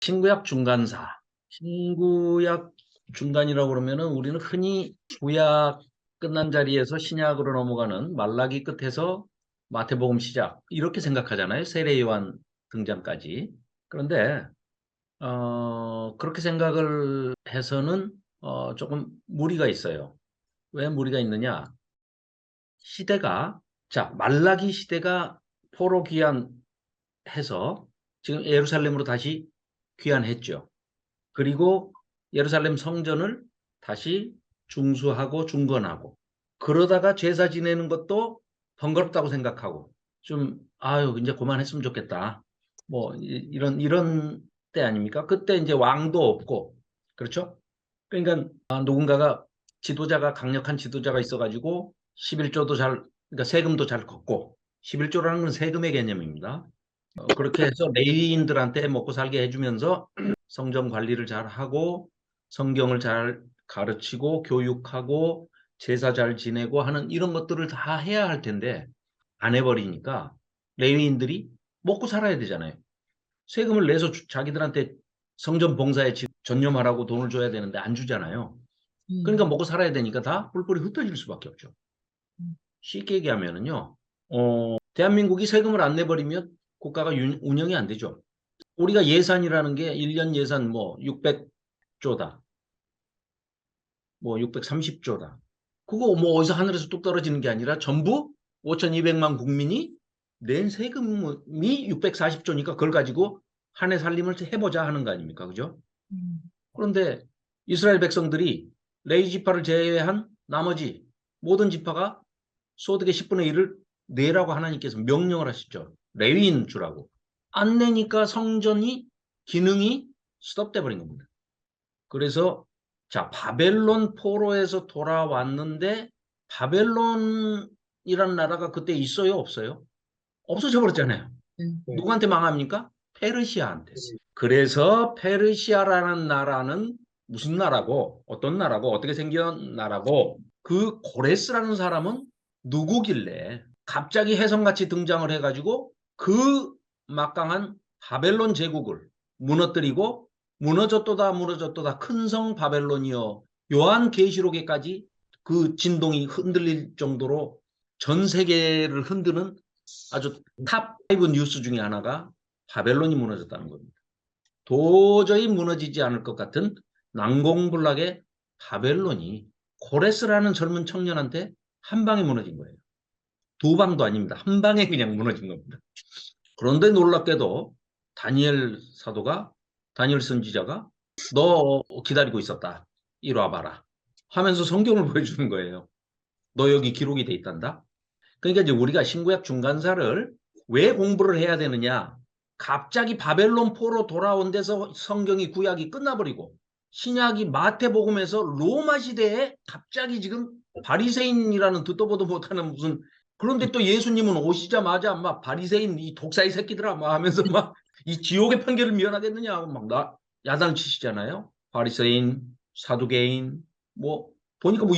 신구약 중간사. 신구약 중간이라고 그러면은 우리는 흔히 구약 끝난 자리에서 신약으로 넘어가는 말라기 끝에서 마태복음 시작 이렇게 생각하잖아요. 세례요한 등장까지. 그런데 그렇게 생각을 해서는 조금 무리가 있어요. 왜 무리가 있느냐? 시대가 말라기 시대가 포로 귀환해서 지금 예루살렘으로 다시 귀환했죠. 그리고 예루살렘 성전을 다시 중수하고 중건하고 그러다가 제사 지내는 것도 번거롭다고 생각하고 좀 아유 이제 그만했으면 좋겠다. 뭐 이런 때 아닙니까? 그때 이제 왕도 없고 그렇죠? 그러니까 누군가가 지도자가 강력한 지도자가 있어가지고 11조도 그러니까 세금도 잘 걷고 11조라는 건 세금의 개념입니다. 그렇게 해서 레위인들한테 먹고 살게 해주면서 성전 관리를 잘 하고 성경을 잘 가르치고 교육하고 제사 잘 지내고 하는 이런 것들을 다 해야 할 텐데 안 해버리니까 레위인들이 먹고 살아야 되잖아요. 세금을 내서 자기들한테 성전 봉사에 전념하라고 돈을 줘야 되는데 안 주잖아요. 그러니까 먹고 살아야 되니까 다 뿔뿔이 흩어질 수밖에 없죠. 쉽게 얘기하면은요. 대한민국이 세금을 안 내버리면 국가가 운영이 안 되죠. 우리가 예산이라는 게 1년 예산 뭐 600조다. 뭐 630조다. 그거 뭐 어디서 하늘에서 뚝 떨어지는 게 아니라 전부 5,200만 국민이 낸 세금이 640조니까 그걸 가지고 한 해 살림을 해보자 하는 거 아닙니까? 그죠? 그런데 이스라엘 백성들이 레위 지파를 제외한 나머지 모든 지파가 소득의 10분의 1을 내라고 하나님께서 명령을 하셨죠. 레위인 주라고. 안 내니까 성전이 기능이 스톱돼 버린 겁니다. 그래서 바벨론 포로에서 돌아왔는데 바벨론이라는 나라가 그때 있어요, 없어요? 없어져 버렸잖아요. 누구한테 망합니까? 페르시아한테. 그래서 페르시아라는 나라는 무슨 나라고, 어떤 나라고, 어떻게 생긴 나라고, 그 고레스라는 사람은 누구길래 갑자기 혜성같이 등장을 해가지고 그 막강한 바벨론 제국을 무너뜨리고 무너졌도다 무너졌도다 큰 성 바벨론이여 요한 계시록에까지 그 진동이 흔들릴 정도로 전 세계를 흔드는 아주 탑5 뉴스 중에 하나가 바벨론이 무너졌다는 겁니다. 도저히 무너지지 않을 것 같은 난공불락의 바벨론이 고레스라는 젊은 청년한테 한 방에 무너진 거예요. 두 방도 아닙니다. 한 방에 그냥 무너진 겁니다. 그런데 놀랍게도 다니엘 선지자가 너 기다리고 있었다. 이리 와봐라. 하면서 성경을 보여주는 거예요. 너 여기 기록이 돼 있단다. 그러니까 이제 우리가 신구약 중간사를 왜 공부를 해야 되느냐? 갑자기 바벨론 포로 돌아온 데서 성경이 구약이 끝나버리고 신약이 마태복음에서 로마 시대에 갑자기 지금 바리새인이라는 듣도 보도 못하는 무슨 그런데 또 예수님은 오시자마자 막 바리새인 이 독사의 새끼들아 막 하면서 막 이 지옥의 판결을 미연하겠느냐 하고 막 야단치시잖아요. 바리새인, 사두개인 뭐 보니까 뭐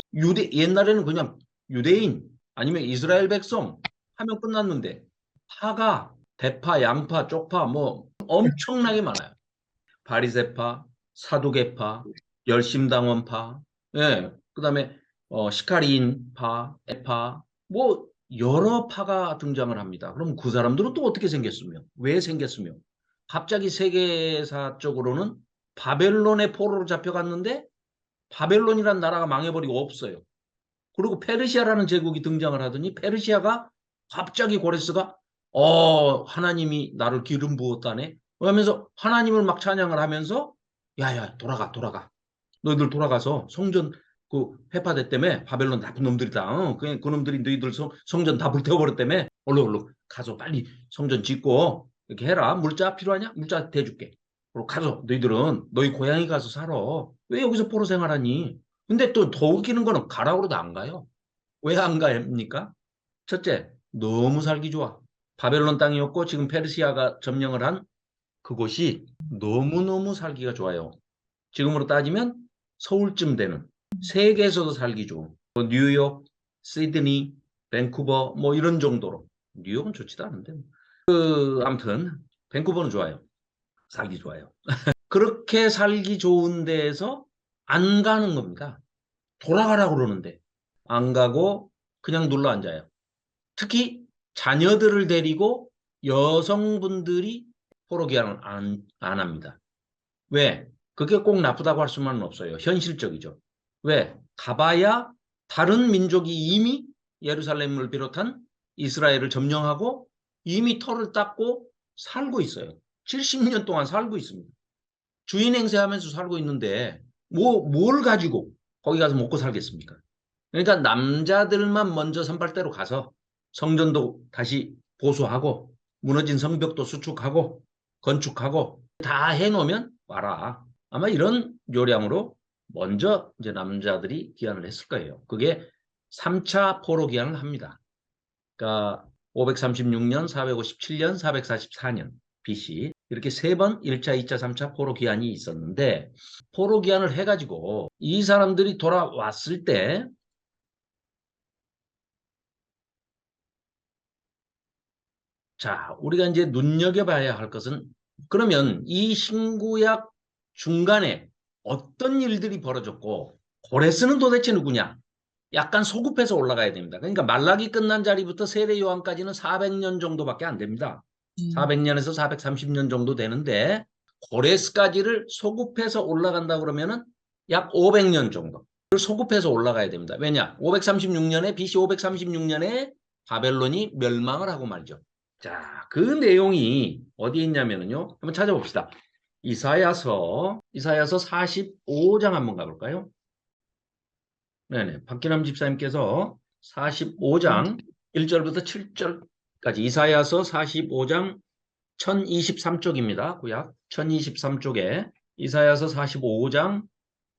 옛날에는 그냥 유대인 아니면 이스라엘 백성 하면 끝났는데 파가 대파, 양파, 쪽파 뭐 엄청나게 많아요. 바리새파, 사두개파, 열심당원파, 예, 그다음에 시카리인파, 에파, 뭐 여러 파가 등장을 합니다. 그럼 그 사람들은 또 어떻게 생겼으며, 왜 생겼으며, 갑자기 세계사적으로는 바벨론의 포로로 잡혀갔는데 바벨론이라는 나라가 망해버리고 없어요. 그리고 페르시아라는 제국이 등장을 하더니 페르시아가 갑자기 고레스가 하나님이 나를 기름 부었다네 하면서 하나님을 막 찬양을 하면서 야야 돌아가 너희들 돌아가서 성전 그 회파됐다며 바벨론 나쁜 놈들이다 그냥 그 놈들이 너희들 성전 다 불태워버렸다며 얼른 가서 빨리 성전 짓고 이렇게 해라 물자 필요하냐 물자 대줄게 그리고 가서 너희들은 너희 고향에 가서 살아 왜 여기서 포로 생활하니 근데 또 더 웃기는 거는 가라고 해도 안 가요. 왜 안 가입니까? 첫째, 너무 살기 좋아. 바벨론 땅이었고 지금 페르시아가 점령을 한 그곳이 너무너무 살기가 좋아요. 지금으로 따지면 서울쯤 되는 세계에서도 살기 좋은 뉴욕, 시드니, 밴쿠버 뭐 이런 정도로 뉴욕은 좋지도 않은데 아무튼 밴쿠버는 좋아요. 살기 좋아요. 그렇게 살기 좋은 데에서 안 가는 겁니다. 돌아가라고 그러는데 안 가고 그냥 눌러 앉아요. 특히 자녀들을 데리고 여성분들이 포로 귀환을 안 합니다. 왜? 그게 꼭 나쁘다고 할 수만은 없어요. 현실적이죠. 왜? 가봐야 다른 민족이 이미 예루살렘을 비롯한 이스라엘을 점령하고 이미 터를 닦고 살고 있어요. 70년 동안 살고 있습니다. 주인 행세하면서 살고 있는데 뭘 가지고 거기 가서 먹고 살겠습니까? 그러니까 남자들만 먼저 선발대로 가서 성전도 다시 보수하고 무너진 성벽도 수축하고 건축하고 다 해놓으면 와라. 아마 이런 요량으로 먼저 이제 남자들이 귀환을 했을 거예요. 그게 3차 포로 귀환을 합니다. 그러니까 536년, 457년, 444년 BC 이렇게 세 번 1차, 2차, 3차 포로 귀환이 있었는데 포로 귀환을 해가지고 이 사람들이 돌아왔을 때 자, 우리가 이제 눈여겨봐야 할 것은 그러면 이 신구약 중간에 어떤 일들이 벌어졌고 고레스는 도대체 누구냐? 약간 소급해서 올라가야 됩니다. 그러니까 말라기 끝난 자리부터 세례 요한까지는 400년 정도밖에 안 됩니다. 400년에서 430년 정도 되는데 고레스까지를 소급해서 올라간다 그러면은 약 500년 정도. 소급해서 올라가야 됩니다. 왜냐? 536년에 BC 536년에 바벨론이 멸망을 하고 말죠. 자, 그 내용이 어디에 있냐면요. 한번 찾아봅시다. 이사야서 45장 한번 가볼까요? 네네. 박기남 집사님께서 45장 1절부터 7절까지 이사야서 45장 1023쪽입니다. 구약 1023쪽에 이사야서 45장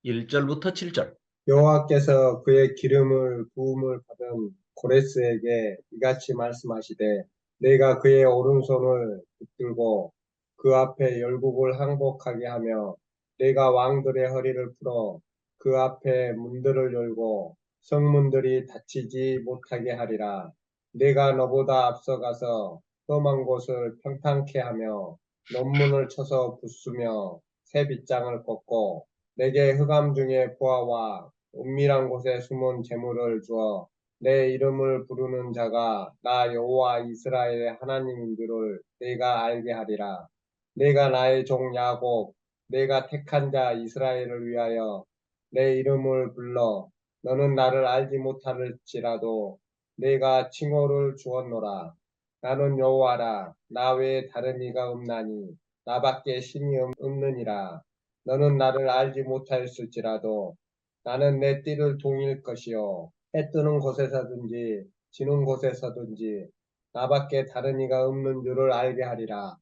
1절부터 7절. 여호와께서 그의 기름을 부음을 받은 고레스에게 이같이 말씀하시되 내가 그의 오른손을 붙들고 그 앞에 열국을 항복하게 하며 내가 왕들의 허리를 풀어 그 앞에 문들을 열고 성문들이 닫히지 못하게 하리라. 내가 너보다 앞서가서 험한 곳을 평탄케 하며 논문을 쳐서 부수며 새 빗장을 꺾고 내게 흑암 중에 보아와 은밀한 곳에 숨은 재물을 주어 내 이름을 부르는 자가 나 여호와 이스라엘의 하나님인 줄을 내가 알게 하리라. 내가 나의 종 야곱 내가 택한 자 이스라엘을 위하여 내 이름을 불러 너는 나를 알지 못할지라도 내가 칭호를 주었노라. 나는 여호와라. 나 외에 다른 이가 없나니 나밖에 신이 없느니라. 너는 나를 알지 못하였을지라도 나는 내 띠를 동일 것이요 해 뜨는 곳에서든지 지는 곳에서든지 나밖에 다른 이가 없는 줄을 알게 하리라.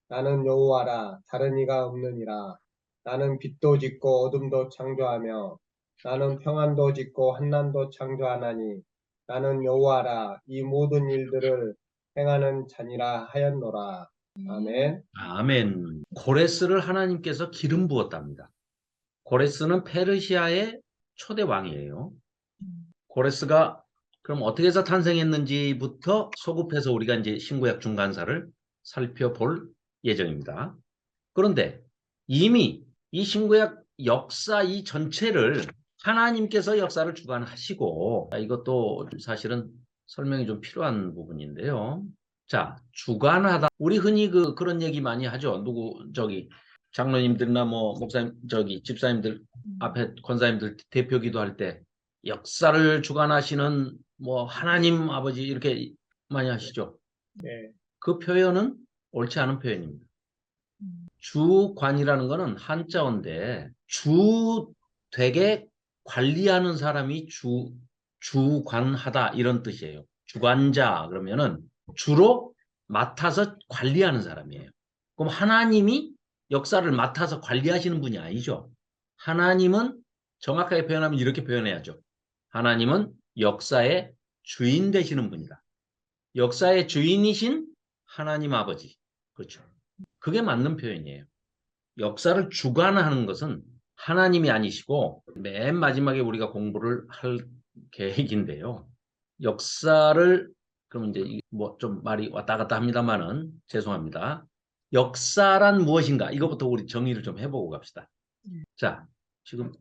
나는 여호와라. 다른 이가 없느니라. 나는 빛도 짓고 어둠도 창조하며 나는 평안도 짓고 환난도 창조하나니 나는 여호와라. 이 모든 일들을 행하는 자니라 하였노라. 아멘. 아멘. 고레스를 하나님께서 기름 부었답니다. 고레스는 페르시아의 초대 왕이에요. 고레스가 그럼 어떻게 해서 탄생했는지부터 소급해서 우리가 이제 신구약 중간사를 살펴볼 예정입니다. 그런데 이미 이 신구약 역사 이 전체를 하나님께서 역사를 주관하시고 이것도 사실은 설명이 좀 필요한 부분인데요. 자, 주관하다. 우리 흔히 그런 얘기 많이 하죠. 장로님들이나 뭐 목사님 집사님들 앞에 권사님들 대표 기도할 때 역사를 주관하시는 뭐 하나님 아버지 이렇게 많이 하시죠. 네. 그 표현은 옳지 않은 표현입니다. 주관이라는 거는 한자어인데 되게 관리하는 사람이 주관하다 이런 뜻이에요. 주관자 그러면은 주로 맡아서 관리하는 사람이에요. 그럼 하나님이 역사를 맡아서 관리하시는 분이 아니죠. 하나님은 정확하게 표현하면 이렇게 표현해야죠. 하나님은 역사의 주인 되시는 분이다. 역사의 주인이신 하나님 아버지. 그렇죠. 그게 맞는 표현이에요. 역사를 주관하는 것은 하나님이 아니시고 맨 마지막에 우리가 공부를 할 계획인데요. 역사를 그럼 이제 뭐 좀 말이 왔다 갔다 합니다만은 죄송합니다. 역사란 무엇인가? 이것부터 우리 정의를 좀 해보고 갑시다. 자, 지금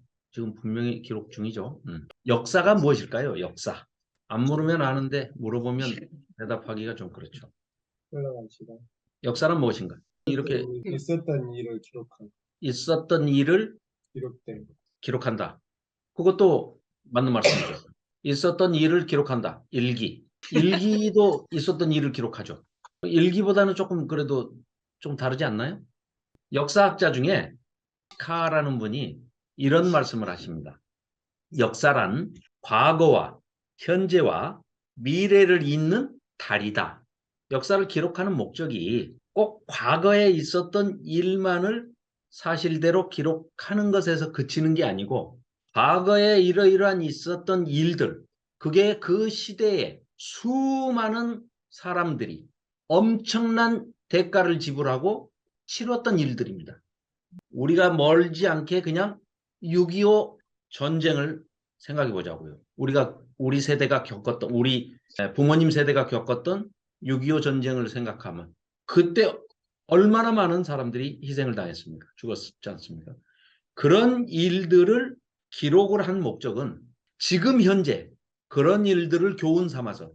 분명히 기록 중이죠. 역사가 무엇일까요? 역사. 안 물으면 아는데 물어보면 대답하기가 좀 그렇죠. 흘러갑시다. 역사는 무엇인가? 이렇게 있었던 일을 기록한, 있었던 일을 기록된. 기록한다. 그것도 맞는 말씀이죠. 있었던 일을 기록한다. 일기. 일기도 있었던 일을 기록하죠. 일기보다는 조금 그래도 좀 다르지 않나요? 역사학자 중에 카라는 분이 이런 말씀을 하십니다. 역사란 과거와 현재와 미래를 잇는 달이다. 역사를 기록하는 목적이 꼭 과거에 있었던 일만을 사실대로 기록하는 것에서 그치는 게 아니고 과거에 이러이러한 있었던 일들, 그게 그 시대에 수많은 사람들이 엄청난 대가를 지불하고 치렀던 일들입니다. 우리가 멀지 않게 그냥 6.25 전쟁을 생각해 보자고요. 우리 세대가 겪었던, 우리 부모님 세대가 겪었던 6.25 전쟁을 생각하면 그때 얼마나 많은 사람들이 희생을 당했습니까? 죽었지 않습니까? 그런 일들을 기록을 한 목적은 지금 현재 그런 일들을 교훈 삼아서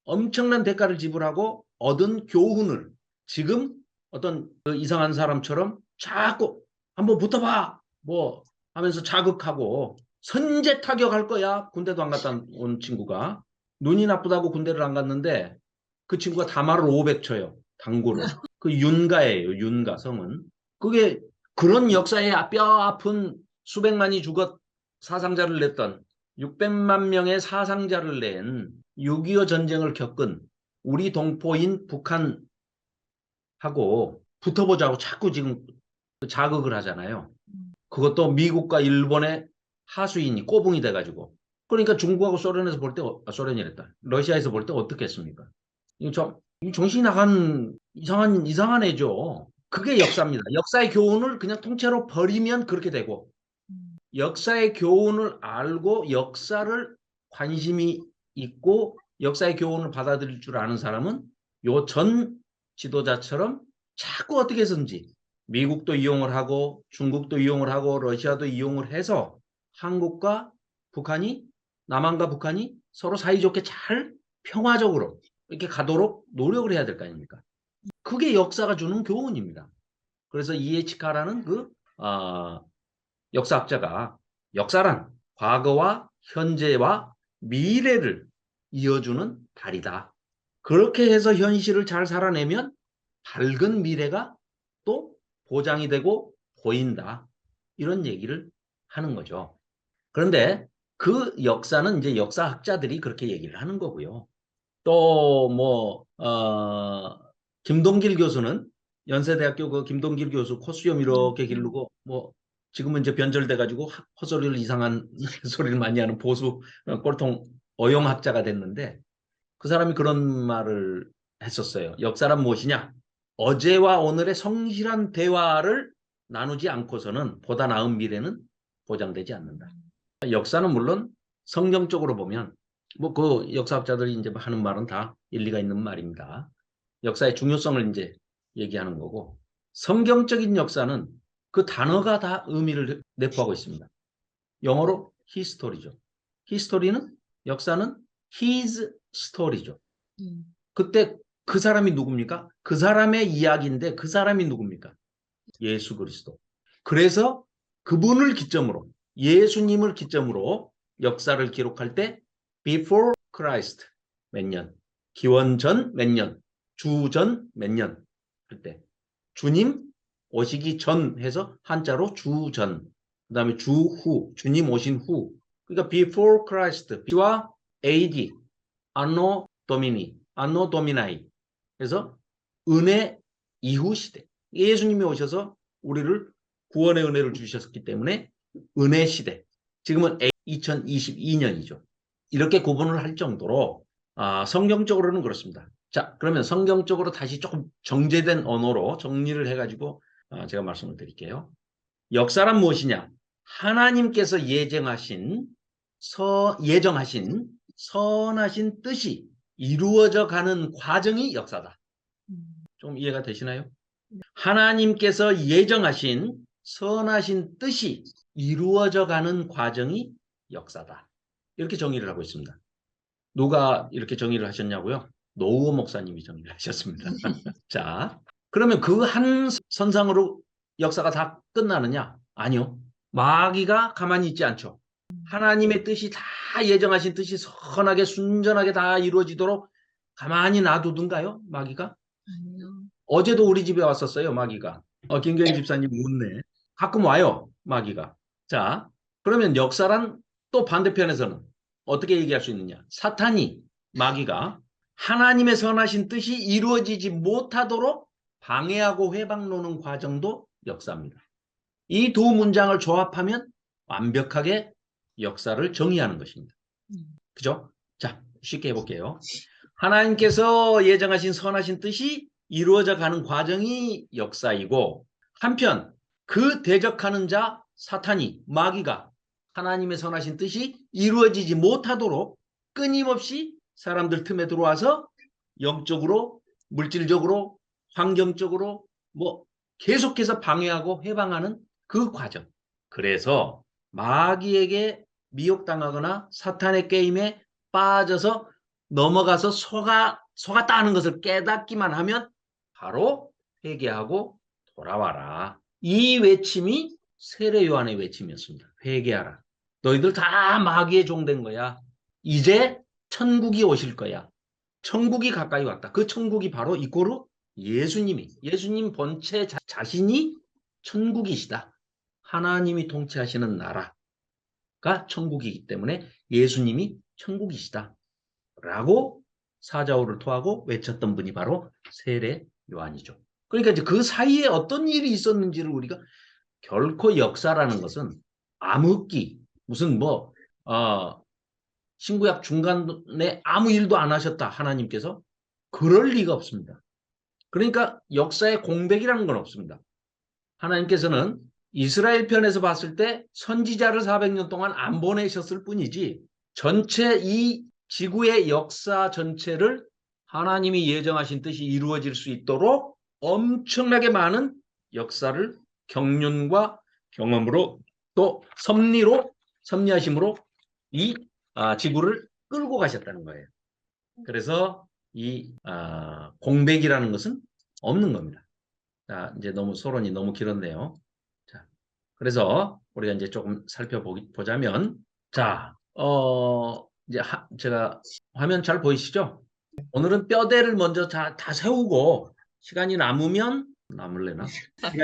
엄청난 대가를 지불하고 얻은 교훈을 지금 어떤 그 이상한 사람처럼 자꾸 한번 붙어봐 뭐 하면서 자극하고 선제 타격할 거야. 군대도 안 갔다 온 친구가 눈이 나쁘다고 군대를 안 갔는데 그 친구가 다말을 500쳐요. 당구를. 그 윤가예요. 윤가 성은. 그게 그런 역사에 뼈 아픈 수백만이 죽었 사상자를 냈던 600만 명의 사상자를 낸 6.25 전쟁을 겪은 우리 동포인 북한하고 붙어보자고 자꾸 지금 자극을 하잖아요. 그것도 미국과 일본의 하수인이 꼬붕이 돼가지고. 그러니까 중국하고 소련에서 볼 때, 소련이랬다. 러시아에서 볼 때 어떻게 했습니까? 이거 정신이 나간 이상한 애죠. 그게 역사입니다. 역사의 교훈을 그냥 통째로 버리면 그렇게 되고, 역사의 교훈을 알고 역사를 관심이 있고 역사의 교훈을 받아들일 줄 아는 사람은 요 전 지도자처럼 자꾸 어떻게 해서든지 미국도 이용을 하고 중국도 이용을 하고 러시아도 이용을 해서 한국과 북한이 남한과 북한이 서로 사이좋게 잘 평화적으로 이렇게 가도록 노력을 해야 될 거 아닙니까? 그게 역사가 주는 교훈입니다. 그래서 이에치카라는 역사학자가 역사란 과거와 현재와 미래를 이어주는 달이다. 그렇게 해서 현실을 잘 살아내면 밝은 미래가 또 보장이 되고 보인다. 이런 얘기를 하는 거죠. 그런데 그 역사는 이제 역사학자들이 그렇게 얘기를 하는 거고요. 또 김동길 교수는 연세대학교 그 김동길 교수 코수염 이렇게 기르고 지금은 이제 변절돼 가지고 헛소리를 이상한 소리를 많이 하는 보수 꼴통 어용학자가 됐는데 그 사람이 그런 말을 했었어요. 역사란 무엇이냐? 어제와 오늘의 성실한 대화를 나누지 않고서는 보다 나은 미래는 보장되지 않는다. 역사는 물론 성경적으로 보면 그 역사학자들이 이제 하는 말은 다 일리가 있는 말입니다. 역사의 중요성을 이제 얘기하는 거고 성경적인 역사는 그 단어가 다 의미를 내포하고 있습니다. 영어로 history죠. history는 역사는 his story죠. 그때 그 사람이 누굽니까? 그 사람의 이야기인데 그 사람이 누굽니까? 예수 그리스도. 그래서 그분을 기점으로 예수님을 기점으로 역사를 기록할 때 before Christ 몇 년, 기원전 몇 년, 주전 몇 년 할 때 주님 오시기 전 해서 한자로 주전, 그다음에 주후, 주님 오신 후. 그러니까 before Christ, B와 AD, Anno Domini, Anno Domini. 그래서 은혜 이후 시대. 예수님이 오셔서 우리를 구원의 은혜를 주셨기 때문에 은혜 시대. 지금은 2022년이죠. 이렇게 구분을 할 정도로 성경적으로는 그렇습니다. 자, 그러면 성경적으로 다시 조금 정제된 언어로 정리를 해가지고 제가 말씀을 드릴게요. 역사란 무엇이냐? 하나님께서 예정하신 선하신 뜻이 이루어져 가는 과정이 역사다. 좀 이해가 되시나요? 하나님께서 예정하신 선하신 뜻이 이루어져 가는 과정이 역사다. 이렇게 정의를 하고 있습니다. 누가 이렇게 정의를 하셨냐고요? 노우어 목사님이 정의를 하셨습니다. 자, 그러면 그 한 선상으로 역사가 다 끝나느냐? 아니요. 마귀가 가만히 있지 않죠. 하나님의 뜻이 다 예정하신 뜻이 선하게 순전하게 다 이루어지도록 가만히 놔두든가요? 마귀가? 아니요. 어제도 우리 집에 왔었어요, 마귀가. 김경희 집사님 묻네. 가끔 와요, 마귀가. 자, 그러면 역사란 또 반대편에서는 어떻게 얘기할 수 있느냐? 사탄이, 마귀가 하나님의 선하신 뜻이 이루어지지 못하도록 방해하고 회방노는 과정도 역사입니다. 이 두 문장을 조합하면 완벽하게 역사를 정의하는 것입니다. 그죠? 자, 쉽게 해볼게요. 하나님께서 예정하신 선하신 뜻이 이루어져 가는 과정이 역사이고, 한편 그 대적하는 자 사탄이, 마귀가 하나님의 선하신 뜻이 이루어지지 못하도록 끊임없이 사람들 틈에 들어와서 영적으로, 물질적으로, 환경적으로 계속해서 방해하고 해방하는 그 과정. 그래서 마귀에게 미혹당하거나 사탄의 게임에 빠져서 넘어가서 속았다는 것을 깨닫기만 하면 바로 회개하고 돌아와라. 이 외침이 세례 요한의 외침이었습니다. 회개하라. 너희들 다 마귀의 종된 거야. 이제 천국이 오실 거야. 천국이 가까이 왔다. 그 천국이 바로 이꼬르 예수님 본체 자신이 천국이시다. 하나님이 통치하시는 나라가 천국이기 때문에 예수님이 천국이시다. 라고 사자오를 토하고 외쳤던 분이 바로 세례 요한이죠. 그러니까 이제 그 사이에 어떤 일이 있었는지를 우리가 결코 역사라는 것은 암흑기 무슨 신구약 중간에 아무 일도 안 하셨다 하나님께서 그럴 리가 없습니다. 그러니까 역사의 공백이라는 건 없습니다. 하나님께서는 이스라엘 편에서 봤을 때 선지자를 400년 동안 안 보내셨을 뿐이지 전체 이 지구의 역사 전체를 하나님이 예정하신 뜻이 이루어질 수 있도록 엄청나게 많은 역사를 경륜과 경험으로 또 섭리하심으로 이 지구를 끌고 가셨다는 거예요. 그래서 이 공백이라는 것은 없는 겁니다. 자, 이제 소론이 너무 길었네요. 자, 그래서 우리가 이제 조금 살펴보자면, 자, 이제 제가 화면 잘 보이시죠? 오늘은 뼈대를 먼저 다 세우고 시간이 남으면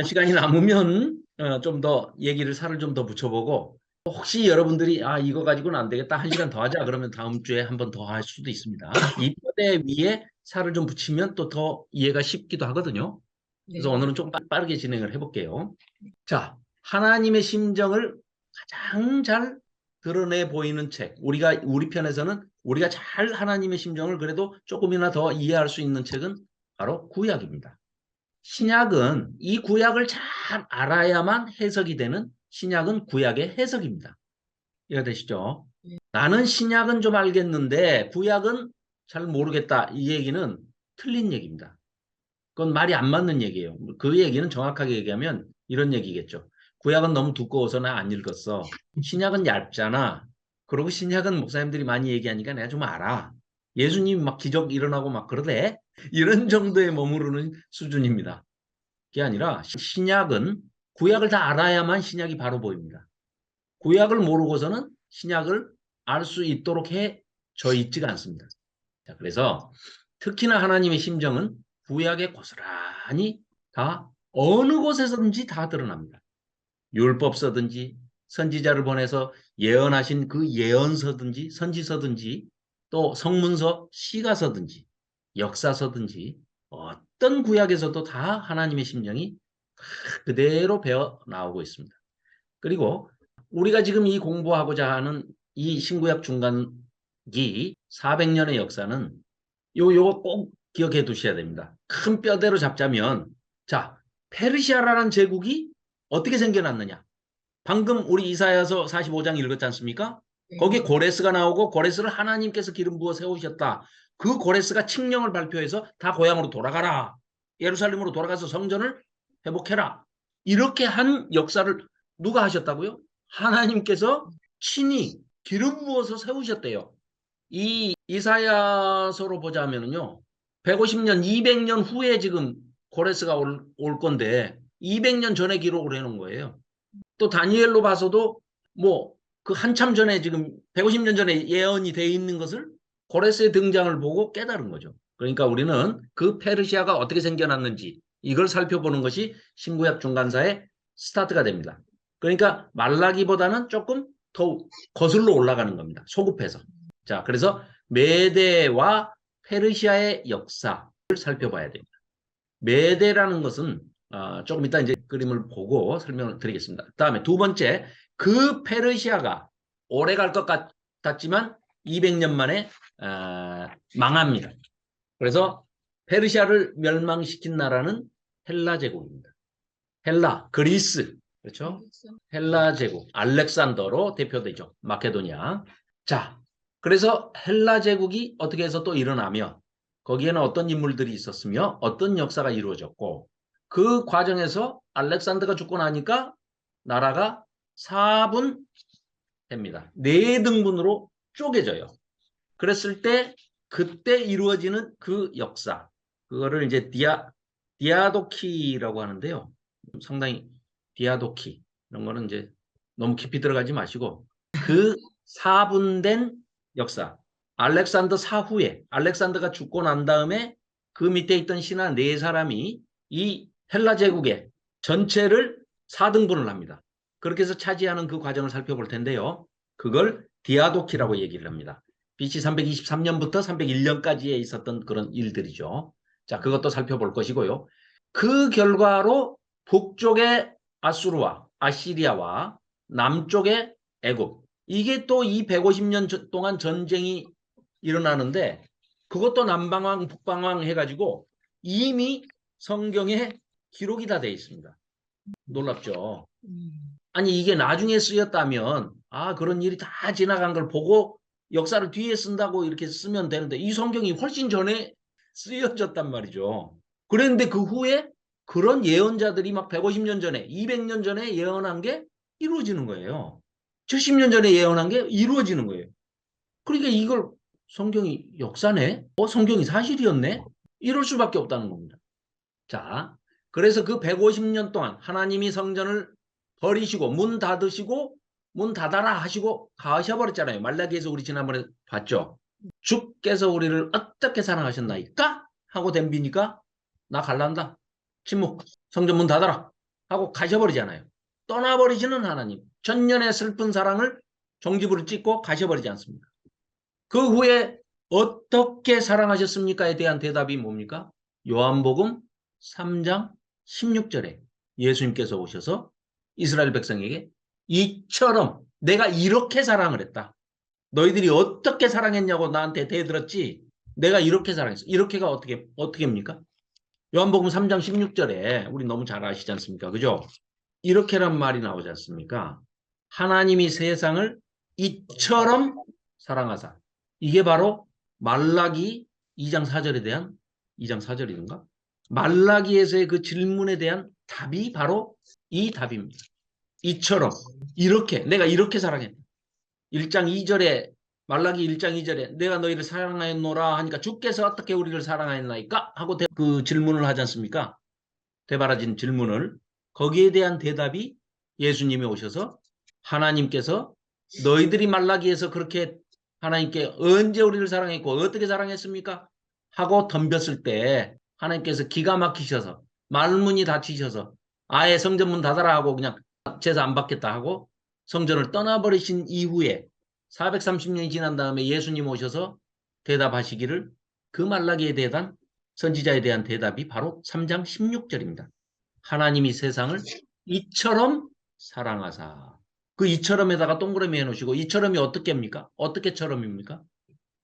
시간이 남으면 좀 더 얘기를 살을 좀 더 붙여보고 혹시 여러분들이 이거 가지고는 안 되겠다 1시간 더 하자 그러면 다음 주에 한 번 더 할 수도 있습니다. 이 뼈대 위에 살을 좀 붙이면 또 더 이해가 쉽기도 하거든요. 그래서 네. 오늘은 좀 빠르게 진행을 해볼게요. 자, 하나님의 심정을 가장 잘 드러내 보이는 책. 우리 편에서는 우리가 잘 하나님의 심정을 그래도 조금이나 더 이해할 수 있는 책은 바로 구약입니다. 신약은 이 구약을 잘 알아야만 해석이 되는 신약은 구약의 해석입니다. 이해가 되시죠? 나는 신약은 좀 알겠는데 구약은 잘 모르겠다. 이 얘기는 틀린 얘기입니다. 그건 말이 안 맞는 얘기예요. 그 얘기는 정확하게 얘기하면 이런 얘기겠죠. 구약은 너무 두꺼워서 나 안 읽었어. 신약은 얇잖아. 그리고 신약은 목사님들이 많이 얘기하니까 내가 좀 알아. 예수님 막 기적 일어나고 막 그러대. 이런 정도에 머무르는 수준입니다. 그게 아니라 신약은 구약을 다 알아야만 신약이 바로 보입니다. 구약을 모르고서는 신약을 알 수 있도록 해져 있지가 않습니다. 자, 그래서 특히나 하나님의 심정은 구약에 고스란히 다 어느 곳에서든지 다 드러납니다. 율법서든지 선지자를 보내서 예언하신 그 예언서든지 선지서든지 또 성문서 시가서든지 역사서든지 어떤 구약에서도 다 하나님의 심정이 그대로 배어 나오고 있습니다. 그리고 우리가 지금 이 공부하고자 하는 이 신구약 중간기 400년의 역사는 요거 꼭 기억해 두셔야 됩니다. 큰 뼈대로 잡자면 자, 페르시아라는 제국이 어떻게 생겨났느냐? 방금 우리 이사야서 45장 읽었지 않습니까? 네. 거기에 고레스가 나오고 고레스를 하나님께서 기름 부어 세우셨다. 그 고레스가 칙령을 발표해서 다 고향으로 돌아가라. 예루살렘으로 돌아가서 성전을 회복해라. 이렇게 한 역사를 누가 하셨다고요? 하나님께서 친히 기름 부어서 세우셨대요. 이 이사야서로 보자면요. 150년, 200년 후에 지금 고레스가 올 건데 200년 전에 기록을 해놓은 거예요. 또 다니엘로 봐서도 뭐 그 한참 전에 지금 150년 전에 예언이 돼 있는 것을 고레스의 등장을 보고 깨달은 거죠. 그러니까 우리는 그 페르시아가 어떻게 생겨났는지 이걸 살펴보는 것이 신구약 중간사의 스타트가 됩니다. 그러니까 말라기보다는 조금 더 거슬러 올라가는 겁니다. 소급해서. 자, 그래서 메대와 페르시아의 역사를 살펴봐야 됩니다. 메대라는 것은 조금 이따 이제 그림을 보고 설명을 드리겠습니다. 다음에 두 번째, 그 페르시아가 오래 갈 것 같지만 200년 만에 망합니다. 그래서 페르시아를 멸망시킨 나라는 헬라 제국입니다. 헬라, 그리스, 그렇죠? 헬라 제국, 알렉산더로 대표되죠. 마케도니아. 자, 그래서 헬라 제국이 어떻게 해서 또 일어나며 거기에는 어떤 인물들이 있었으며 어떤 역사가 이루어졌고 그 과정에서 알렉산더가 죽고 나니까 나라가 4분 됩니다. 4등분으로 쪼개져요. 그랬을 때 그때 이루어지는 그 역사 그거를 이제 디아도키라고 하는데요. 상당히 디아도키 이런 거는 이제 너무 깊이 들어가지 마시고 그 4분된 역사 알렉산더 사후에 알렉산더가 죽고 난 다음에 그 밑에 있던 신하 4사람이 이 헬라 제국의 전체를 4등분을 합니다. 그렇게 해서 차지하는 그 과정을 살펴볼 텐데요. 그걸 디아도키라고 얘기를 합니다. BC 323년부터 301년까지에 있었던 그런 일들이죠. 자, 그것도 살펴볼 것이고요. 그 결과로 북쪽의 아수르와 아시리아와 남쪽의 애굽 이게 또 이 150년 동안 전쟁이 일어나는데 그것도 남방왕 북방왕 해가지고 이미 성경에 기록이 다 돼 있습니다. 놀랍죠? 아니 이게 나중에 쓰였다면 그런 일이 다 지나간 걸 보고 역사를 뒤에 쓴다고 이렇게 쓰면 되는데 이 성경이 훨씬 전에 쓰여졌단 말이죠. 그런데 그 후에 그런 예언자들이 막 150년 전에 200년 전에 예언한 게 이루어지는 거예요. 70년 전에 예언한 게 이루어지는 거예요. 그러니까 이걸 성경이 역사네? 성경이 사실이었네? 이럴 수밖에 없다는 겁니다. 자, 그래서 그 150년 동안 하나님이 성전을 버리시고 문 닫으시고 문 닫아라 하시고 가셔버렸잖아요. 말라기에서 우리 지난번에 봤죠. 주께서 우리를 어떻게 사랑하셨나이까? 하고 덤비니까 나 갈란다. 침묵. 성전 문 닫아라. 하고 가셔버리잖아요. 떠나버리시는 하나님. 천년의 슬픈 사랑을 종지부를 찍고 가셔버리지 않습니까? 그 후에 어떻게 사랑하셨습니까에 대한 대답이 뭡니까? 요한복음 3장 16절에 예수님께서 오셔서 이스라엘 백성에게 이처럼 내가 이렇게 사랑을 했다. 너희들이 어떻게 사랑했냐고 나한테 대들었지. 내가 이렇게 사랑했어. 이렇게가 어떻게입니까? 요한복음 3장 16절에 우리 너무 잘 아시지 않습니까? 그죠? 이렇게란 말이 나오지 않습니까? 하나님이 세상을 이처럼 사랑하사. 이게 바로 말라기 2장 4절에 대한 2장 4절이던가? 말라기에서의 그 질문에 대한 답이 바로 이 답입니다. 이처럼 이렇게 내가 이렇게 사랑했다. 1장 2절에 말라기 1장 2절에 내가 너희를 사랑하였노라 하니까 주께서 어떻게 우리를 사랑하였나이까? 하고 그 질문을 하지 않습니까? 되바라진 질문을 거기에 대한 대답이 예수님이 오셔서 하나님께서 너희들이 말라기에서 그렇게 하나님께 언제 우리를 사랑했고 어떻게 사랑했습니까? 하고 덤볐을 때 하나님께서 기가 막히셔서 말문이 닫히셔서 아예 성전문 닫아라 하고 그냥 제사 안 받겠다 하고 성전을 떠나버리신 이후에 430년이 지난 다음에 예수님 오셔서 대답하시기를 그 말라기에 대한 선지자에 대한 대답이 바로 3장 16절입니다. 하나님이 세상을 이처럼 사랑하사. 그 이처럼에다가 동그라미 해놓으시고 이처럼이 어떻게 합니까? 어떻게처럼입니까?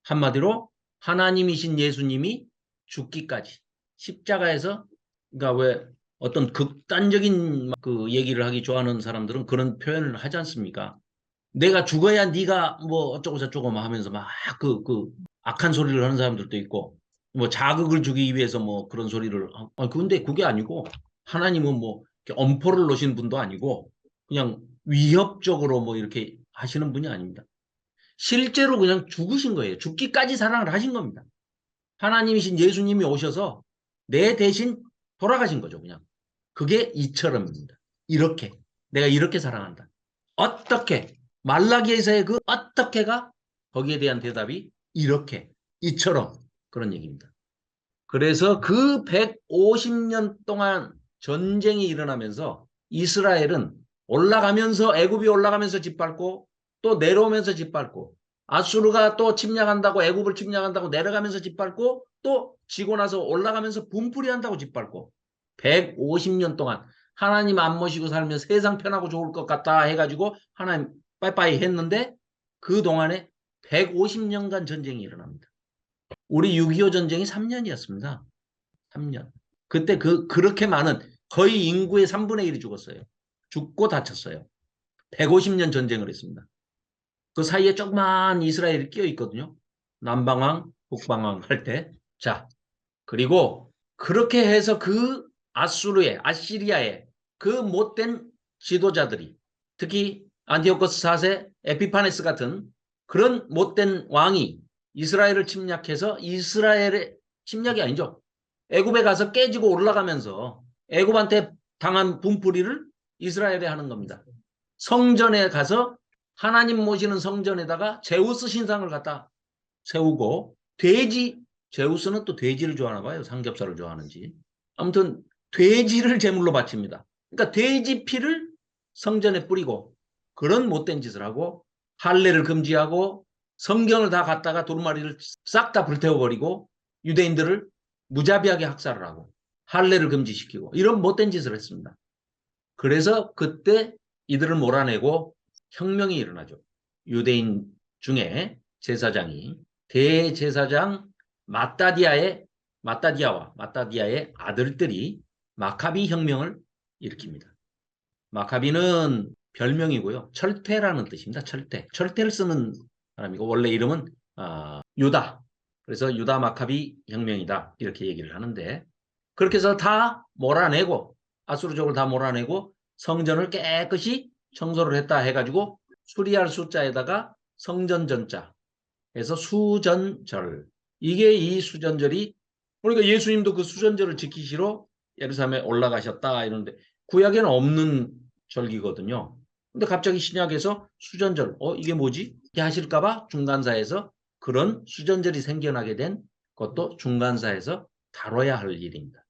한마디로 하나님이신 예수님이 죽기까지 십자가에서 그러니까 왜 어떤 극단적인 그 얘기를 하기 좋아하는 사람들은 그런 표현을 하지 않습니까? 내가 죽어야 네가 뭐 어쩌고 저쩌고 하면서 막 그 악한 소리를 하는 사람들도 있고 뭐 자극을 주기 위해서 뭐 그런 소리를 근데 그게 아니고 하나님은 뭐 이렇게 엄포를 놓으신 분도 아니고 그냥 위협적으로 뭐 이렇게 하시는 분이 아닙니다. 실제로 그냥 죽으신 거예요. 죽기까지 사랑을 하신 겁니다. 하나님이신 예수님이 오셔서 내 대신 돌아가신 거죠, 그냥. 그게 이처럼입니다. 이렇게. 내가 이렇게 사랑한다. 어떻게? 말라기에서의 그 어떻게가 거기에 대한 대답이 이렇게, 이처럼 그런 얘기입니다. 그래서 그 150년 동안 전쟁이 일어나면서 이스라엘은 올라가면서 애굽이 올라가면서 짓밟고 또 내려오면서 짓밟고 아수르가 또 침략한다고 애굽을 침략한다고 내려가면서 짓밟고 또 지고 나서 올라가면서 분풀이 한다고 짓밟고 150년 동안 하나님 안 모시고 살면 세상 편하고 좋을 것 같다 해가지고 하나님 빠이빠이 했는데 그 동안에 150년간 전쟁이 일어납니다. 우리 6.25 전쟁이 3년이었습니다. 3년. 그때 그렇게 많은 거의 인구의 3분의 1이 죽었어요. 죽고 다쳤어요. 150년 전쟁을 했습니다. 그 사이에 조그만 이스라엘이 끼어 있거든요. 남방왕, 북방왕 할 때. 자, 그리고 그렇게 해서 그 아수르의, 아시리아의 그 못된 지도자들이 특히 안티오코스 4세, 에피파네스 같은 그런 못된 왕이 이스라엘을 침략해서 이스라엘의 침략이 아니죠. 애굽에 가서 깨지고 올라가면서 애굽한테 당한 분풀이를 이스라엘에 하는 겁니다. 성전에 가서 하나님 모시는 성전에다가 제우스 신상을 갖다 세우고 돼지, 제우스는 또 돼지를 좋아하나 봐요. 삼겹살을 좋아하는지. 아무튼 돼지를 제물로 바칩니다. 그러니까 돼지 피를 성전에 뿌리고 그런 못된 짓을 하고 할례를 금지하고 성경을 다 갖다가 두루마리를 싹 다 불태워버리고 유대인들을 무자비하게 학살을 하고 할례를 금지시키고 이런 못된 짓을 했습니다. 그래서 그때 이들을 몰아내고 혁명이 일어나죠. 유대인 중에 제사장이 대제사장 마따디아와 마따디아의 아들들이 마카비 혁명을 일으킵니다. 마카비는 별명이고요. 철퇴라는 뜻입니다. 철퇴. 철퇴를 쓰는 사람이고 원래 이름은 유다. 그래서 유다 마카비 혁명이다. 이렇게 얘기를 하는데 그렇게 해서 다 몰아내고 아수르족을 다 몰아내고 성전을 깨끗이 청소를 했다 해가지고 수리할 숫자에다가 성전전자 해서 수전절. 이게 이 수전절이 그러니까 예수님도 그 수전절을 지키시러 예루살렘에 올라가셨다 이러는데 구약에는 없는 절기거든요. 근데 갑자기 신약에서 수전절, 이게 뭐지? 이렇게 하실까봐 중간사에서 그런 수전절이 생겨나게 된 것도 중간사에서 다뤄야 할 일입니다.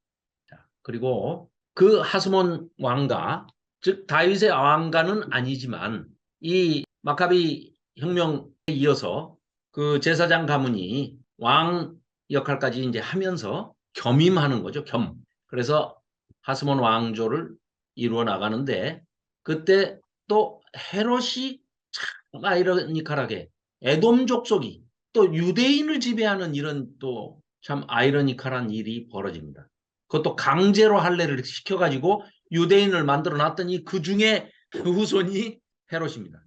자, 그리고 그 하스몬 왕가, 즉 다윗의 왕가는 아니지만 이 마카비 혁명에 이어서 그 제사장 가문이 왕 역할까지 이제 하면서 겸임하는 거죠. 겸. 그래서 하스몬 왕조를 이루어 나가는데 그때 또 헤롯이 참 아이러니컬하게 에돔 족속이 또 유대인을 지배하는 이런 또 참 아이러니컬한 일이 벌어집니다. 그것도 강제로 할례를 시켜가지고 유대인을 만들어 놨더니 그 중에 후손이 헤롯입니다.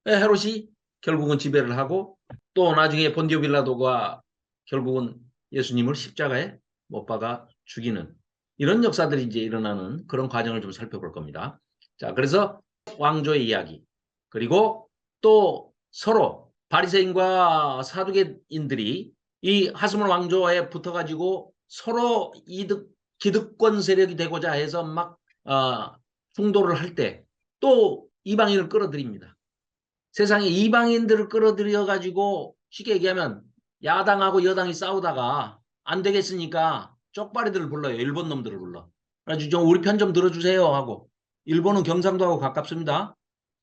헤롯이 결국은 지배를 하고 또 나중에 본디오 빌라도가 결국은 예수님을 십자가에 못 박아 죽이는 이런 역사들이 이제 일어나는 그런 과정을 좀 살펴볼 겁니다. 자, 그래서 왕조의 이야기 그리고 또 서로 바리새인과 사두개인들이 이 하스몬 왕조에 붙어가지고 서로 기득권 세력이 되고자 해서 막 충돌을 할 때 또 이방인을 끌어들입니다. 세상에 이방인들을 끌어들여 가지고 쉽게 얘기하면 야당하고 여당이 싸우다가 안 되겠으니까 쪽발이들을 불러요. 일본 놈들을 불러. 그래가지고 좀 우리 편 좀 들어주세요 하고 일본은 경상도하고 가깝습니다.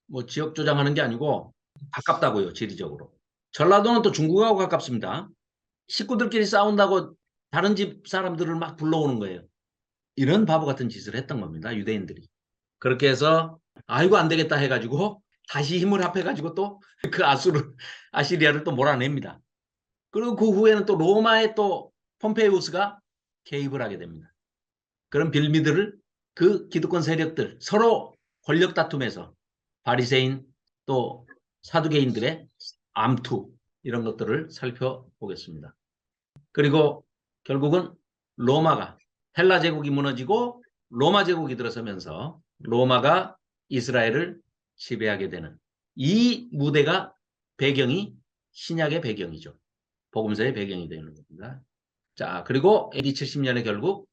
뭐 지역 조장하는 게 아니고 가깝다고요. 지리적으로. 전라도는 또 중국하고 가깝습니다. 식구들끼리 싸운다고 다른 집 사람들을 막 불러오는 거예요. 이런 바보 같은 짓을 했던 겁니다. 유대인들이. 그렇게 해서 아이고 안 되겠다 해가지고 다시 힘을 합해가지고 또 그 아시리아를 또 몰아냅니다. 그리고 그 후에는 또 로마의 또 폼페이우스가 개입을 하게 됩니다. 그런 빌미들을 그 기득권 세력들 서로 권력 다툼에서 바리새인 또 사두개인들의 암투 이런 것들을 살펴보겠습니다. 그리고 결국은 로마가 헬라 제국이 무너지고 로마 제국이 들어서면서 로마가 이스라엘을 지배하게 되는 이 무대가 배경이 신약의 배경이죠. 복음서의 배경이 되는 겁니다. 자, 그리고 AD 70년에 결국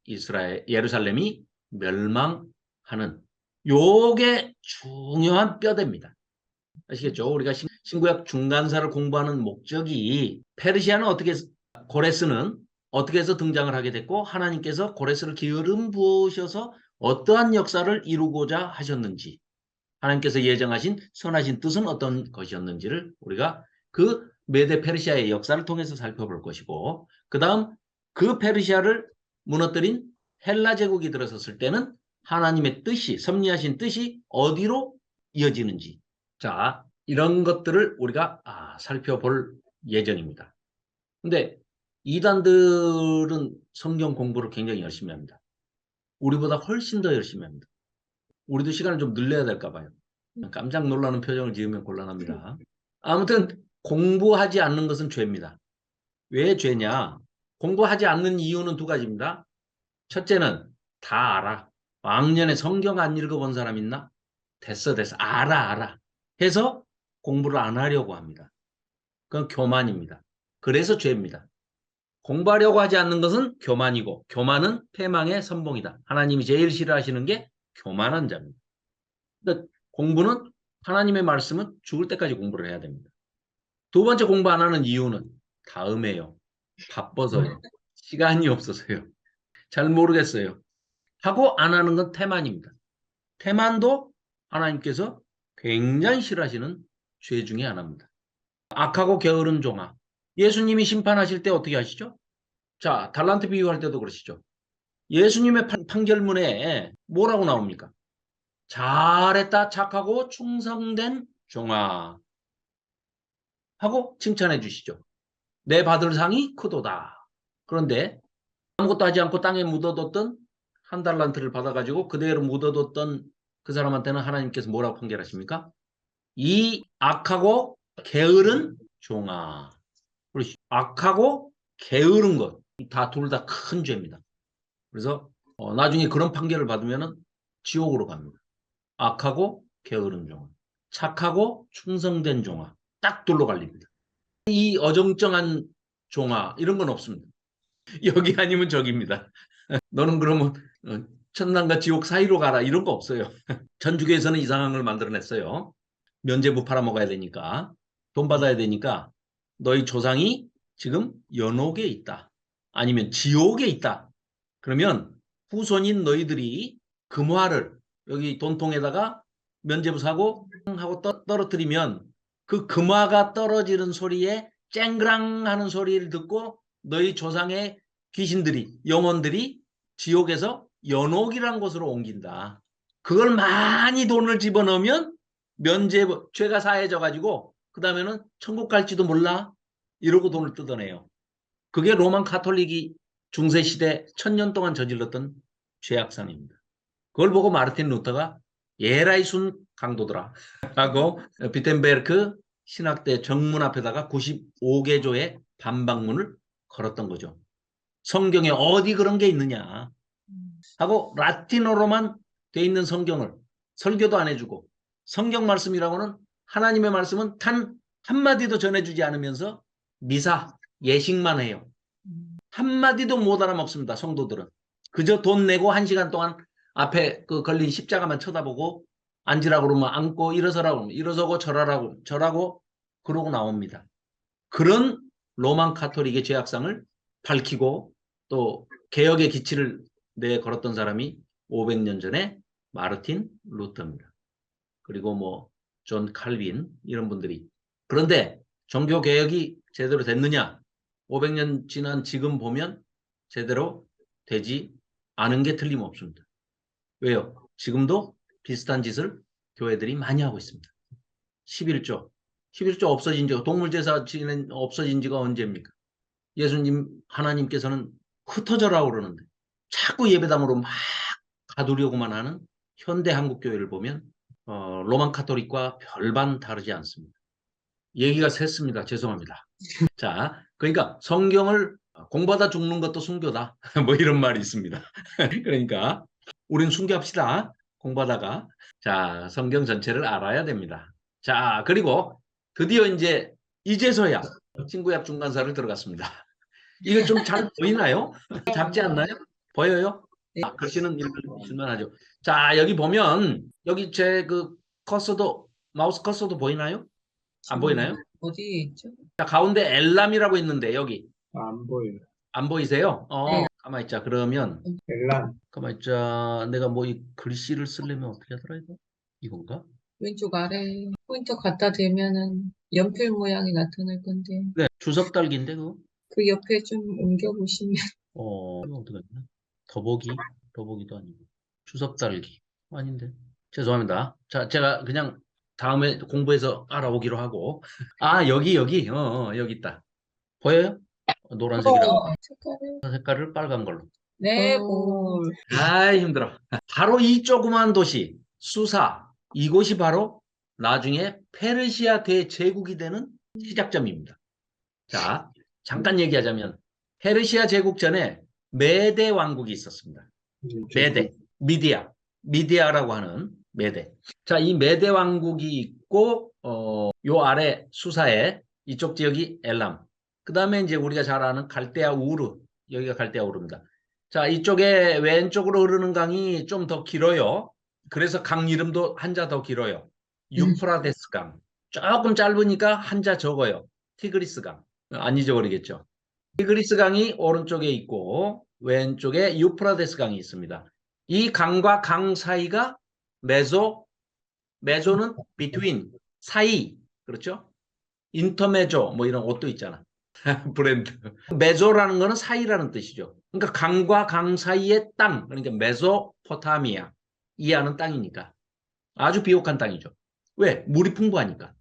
예루살렘이 멸망하는 요게 중요한 뼈대입니다. 아시겠죠? 우리가 신구약 중간사를 공부하는 목적이 페르시아는 고레스는 어떻게 해서 등장을 하게 됐고 하나님께서 고레스를 기름 부으셔서 어떠한 역사를 이루고자 하셨는지 하나님께서 예정하신 선하신 뜻은 어떤 것이었는지를 우리가 그 메데 페르시아의 역사를 통해서 살펴볼 것이고 그 다음 그 페르시아를 무너뜨린 헬라 제국이 들어섰을 때는 하나님의 뜻이 섭리하신 뜻이 어디로 이어지는지 자 이런 것들을 우리가 살펴볼 예정입니다. 근데 이단들은 성경 공부를 굉장히 열심히 합니다. 우리보다 훨씬 더 열심히 합니다. 우리도 시간을 좀 늘려야 될까 봐요. 깜짝 놀라는 표정을 지으면 곤란합니다. 아무튼 공부하지 않는 것은 죄입니다. 왜 죄냐? 공부하지 않는 이유는 두 가지입니다. 첫째는 다 알아. 왕년에 성경 안 읽어본 사람 있나? 됐어. 알아. 해서 공부를 안 하려고 합니다. 그건 교만입니다. 그래서 죄입니다. 공부하려고 하지 않는 것은 교만이고 교만은 패망의 선봉이다. 하나님이 제일 싫어하시는 게 교만한 자입니다. 그러니까 공부는 하나님의 말씀은 죽을 때까지 공부를 해야 됩니다. 두 번째 공부 안 하는 이유는 다음에요. 바빠서요. 시간이 없어서요. 잘 모르겠어요. 하고 안 하는 건 태만입니다. 태만도 하나님께서 굉장히 싫어하시는 죄 중에 하나입니다. 악하고 게으른 종아. 예수님이 심판하실 때 어떻게 하시죠? 자, 달란트 비유할 때도 그러시죠. 예수님의 판결문에 뭐라고 나옵니까? 잘했다, 착하고 충성된 종아. 하고 칭찬해 주시죠. 내 받을 상이 크도다. 그런데 아무것도 하지 않고 땅에 묻어뒀던 한 달란트를 받아가지고 그대로 묻어뒀던 그 사람한테는 하나님께서 뭐라고 판결하십니까? 이 악하고 게으른 종아. 악하고 게으른 것. 둘 다 큰 죄입니다. 그래서 나중에 그런 판결을 받으면 지옥으로 갑니다. 악하고 게으른 종아. 착하고 충성된 종아. 딱 둘로 갈립니다. 이 어정쩡한 종아 이런 건 없습니다. 여기 아니면 저기입니다. 너는 그러면 천당과 지옥 사이로 가라 이런 거 없어요. 천주교에서는 이상한 걸 만들어냈어요. 면죄부 팔아먹어야 되니까 돈 받아야 되니까 너희 조상이 지금 연옥에 있다. 아니면 지옥에 있다. 그러면 후손인 너희들이 금화를 여기 돈통에다가 면죄부 사고 하고 떨어뜨리면 그 금화가 떨어지는 소리에 쨍그랑 하는 소리를 듣고 너희 조상의 귀신들이 영혼들이 지옥에서 연옥이란 곳으로 옮긴다. 그걸 많이 돈을 집어넣으면 면죄부 죄가 사해져 가지고 그 다음에는 천국 갈지도 몰라 이러고 돈을 뜯어내요. 그게 로만 카톨릭이 중세시대 1000년 동안 저질렀던 죄악상입니다. 그걸 보고 마르틴 루터가 예라이 순 강도들아 하고 비텐베르크 신학대 정문 앞에다가 95개조의 반박문을 걸었던 거죠. 성경에 어디 그런 게 있느냐 하고 라틴어로만 돼 있는 성경을 설교도 안 해주고 성경 말씀이라고는 하나님의 말씀은 단 한마디도 전해주지 않으면서 미사, 예식만 해요. 한마디도 못 알아먹습니다. 성도들은. 그저 돈 내고 1시간 동안 앞에 그 걸린 십자가만 쳐다보고 앉으라고 그러면 앉고 일어서라고 그러면 일어서고 절하고 그러고 나옵니다. 그런 로만 카톨릭의 죄악상을 밝히고 또 개혁의 기치를 내걸었던 사람이 500년 전에 마르틴 루터입니다. 그리고 뭐 존 칼빈 이런 분들이. 그런데 종교 개혁이 제대로 됐느냐? 500년 지난 지금 보면 제대로 되지 않은 게 틀림없습니다. 왜요? 지금도 비슷한 짓을 교회들이 많이 하고 있습니다. 11조. 11조 없어진 지, 동물제사 없어진 지가 언제입니까? 예수님, 하나님께서는 흩어져라고 그러는데 자꾸 예배당으로 막 가두려고만 하는 현대 한국교회를 보면 로만 카톨릭과 별반 다르지 않습니다. 얘기가 샜습니다. 죄송합니다. 자, 그러니까 성경을 공부하다 죽는 것도 순교다. 뭐 이런 말이 있습니다. 그러니까 우린 순교합시다. 공부하다가. 자, 성경 전체를 알아야 됩니다. 자, 그리고 드디어 이제서야 친구약 중간사를 들어갔습니다. 이거 좀 잘 보이나요? 작지 않나요? 보여요? 글씨는 읽을만 하죠. 자, 여기 보면 여기 제 그 커서도 마우스 커서도 보이나요? 안 보이나요? 어디에 있죠? 자, 가운데 엘람이라고 있는데 여기 안 보여요. 안 보이세요? 네. 가만 있자. 그러면 엘란. 가만 있자. 내가 뭐 이 글씨를 쓰려면 어떻게 하더라 이거? 이건가? 왼쪽 아래 포인터 갖다 대면은 연필 모양이 나타날 건데 네, 주석 달기인데 그거. 그 옆에 좀 옮겨 보시면 이거 어떻게 했나? 더보기도 아니고 주석 달기 아닌데. 죄송합니다. 자, 제가 그냥 다음에 공부해서 알아보기로 하고. 여기 여기 있다. 보여요? 노란색이라고. 색깔을 빨간 걸로. 네, 힘들어. 바로 이 조그만 도시 수사, 이곳이 바로 나중에 페르시아 대제국이 되는 시작점입니다. 자, 잠깐 얘기하자면 페르시아 제국 전에 메데 왕국이 있었습니다. 메데, 미디아라고 하는 메데. 자, 이 메데 왕국이 있고 요 아래 수사에 이쪽 지역이 엘람. 그다음에 이제 우리가 잘 아는 갈대아 우르. 여기가 갈대아 우르입니다. 자, 이쪽에 왼쪽으로 흐르는 강이 좀 더 길어요. 그래서 강 이름도 한자 더 길어요. 유프라데스 강. 조금 짧으니까 한자 적어요. 티그리스 강. 안 잊어버리겠죠. 티그리스 강이 오른쪽에 있고 왼쪽에 유프라데스 강이 있습니다. 이 강과 강 사이가 메조는 between, 사이. 그렇죠? 인터메조 뭐 이런 옷도 있잖아. 브랜드. 메조라는 거는 사이라는 뜻이죠. 그러니까 강과 강 사이의 땅, 그러니까 메소포타미아, 이하는 땅이니까 아주 비옥한 땅이죠. 왜? 물이 풍부하니까.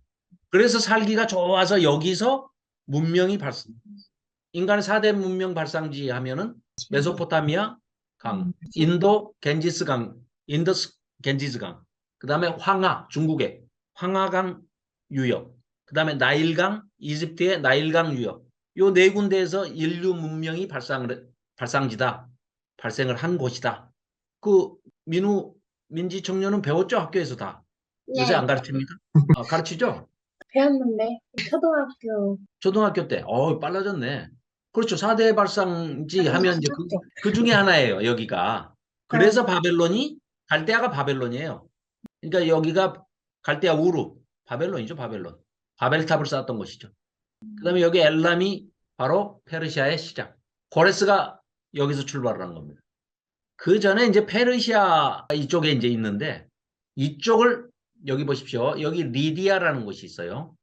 그래서 살기가 좋아서 여기서 문명이 인간의 4대 문명 발상지 하면은 메소포타미아 강, 인도 겐지스 강, 인더스 겐지스 강, 그 다음에 중국의 황하강 유역, 그 다음에 나일강, 이집트의 나일강 유역, 요 네 군데에서 인류 문명이 발생을 한 곳이다. 그 민지 청년은 배웠죠? 학교에서 다. 요새 안 가르칩니까? 가르치죠? 배웠는데 초등학교 때. 빨라졌네. 그렇죠. 4대 발상지 하면 이제 그 중에 하나예요, 여기가. 그래서 갈대아가 바벨론이에요. 그러니까 여기가 갈대아 우르, 바벨론이죠, 바벨론. 바벨탑을 쌓았던 것이죠. 그 다음에 여기 엘람이 바로 페르시아의 시작. 고레스가 여기서 출발을 한 겁니다. 그 전에 이제 페르시아 이쪽에 이제 있는데, 이쪽을 여기 보십시오. 여기 리디아라는 곳이 있어요.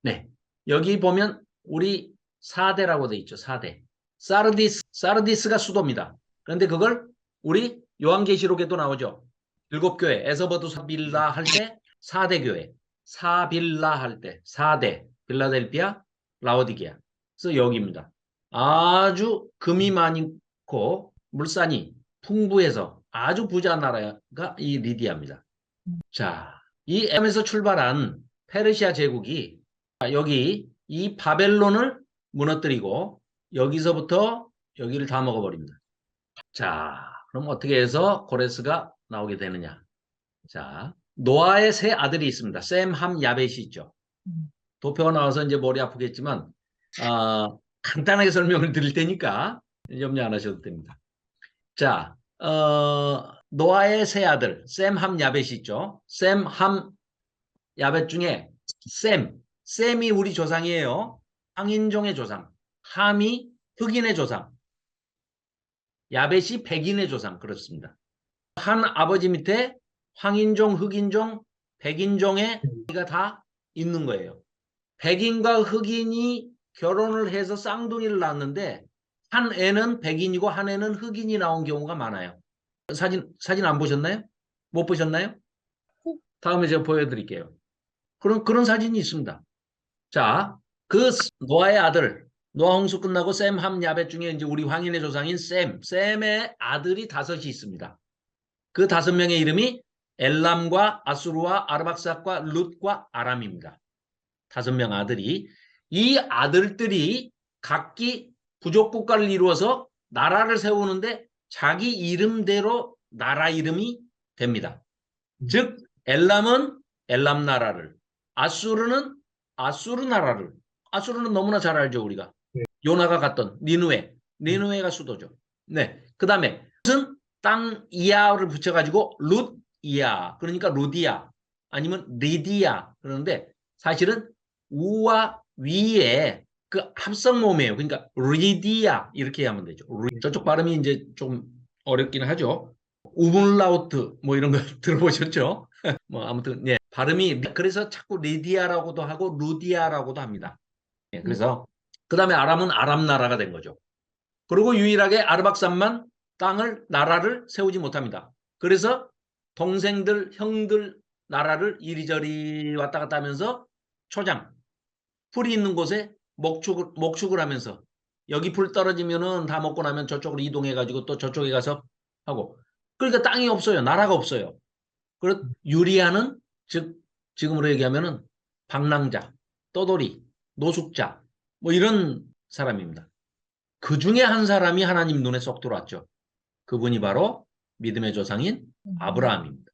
네. 여기 보면 우리 4대라고 돼 있죠. 4대. 사르디스가 수도입니다. 그런데 그걸 우리 요한계시록에도 나오죠. 7교회, 에서버두 사빌라 할 때 4대 교회, 사빌라 할 때 4대, 빌라델피아, 라오디게아. 그래서 여기입니다. 아주 금이 많고 물산이 풍부해서 아주 부자 나라가 이 리디아입니다. 자, 이 엘람에서 출발한 페르시아 제국이 여기 이 바벨론을 무너뜨리고 여기서부터 여기를 다 먹어버립니다. 자, 그럼 어떻게 해서 고레스가 나오게 되느냐? 자, 노아의 세 아들이 있습니다. 셈, 함, 야벳이 있죠. 도표가 나와서 이제 머리 아프겠지만 간단하게 설명을 드릴 테니까 염려 안 하셔도 됩니다. 자, 노아의 세 아들 셈, 함, 야벳이 있죠. 셈, 함, 야벳 중에 셈이 우리 조상이에요. 황인종의 조상. 함이 흑인의 조상. 야벳이 백인의 조상. 그렇습니다. 한 아버지 밑에 황인종, 흑인종, 백인종의 가 다 있는 거예요. 백인과 흑인이 결혼을 해서 쌍둥이를 낳았는데 한 애는 백인이고 한 애는 흑인이 나온 경우가 많아요. 사진 안 보셨나요? 못 보셨나요? 다음에 제가 보여드릴게요. 그런 사진이 있습니다. 자, 그 노아의 아들, 노아 홍수 끝나고 셈, 함, 야벳 중에 이제 우리 황인의 조상인 셈의 아들이 5이 있습니다. 그 5명의 이름이 엘람과 아수르와 아르박삭과 룻과 아람입니다. 5명 아들이. 이 아들들이 각기 부족 국가를 이루어서 나라를 세우는데 자기 이름대로 나라 이름이 됩니다. 즉 엘람은 엘람 나라를, 아수르는 아수르 나라를. 아수르는 너무나 잘 알죠, 우리가. 요나가 갔던 니누에가 수도죠. 네. 그다음에 무슨 땅 이하를 붙여가지고 룻이야. 그러니까 루디아 아니면 리디아 그러는데 사실은 우와 위에 그 합성 모음이에요. 그러니까 리디아 이렇게 하면 되죠. 저쪽 발음이 이제 좀 어렵긴 하죠. 우물라우트 뭐 이런 거 들어보셨죠? 뭐 아무튼 예 발음이 그래서 자꾸 리디아라고도 하고 루디아라고도 합니다. 예, 그래서 그 다음에 아람은 아람 나라가 된 거죠. 그리고 유일하게 아르박산만 나라를 세우지 못합니다. 그래서 동생들, 형들 나라를 이리저리 왔다 갔다 하면서 초장, 풀이 있는 곳에 목축을 하면서 여기 풀 떨어지면은 다 먹고 나면 저쪽으로 이동해가지고 또 저쪽에 가서 하고. 그러니까 땅이 없어요. 나라가 없어요. 그리고 유리아는 즉 지금으로 얘기하면은 방랑자, 떠돌이, 노숙자 뭐 이런 사람입니다. 그 중에 한 사람이 하나님 눈에 쏙 들어왔죠. 그분이 바로 믿음의 조상인 아브라함입니다.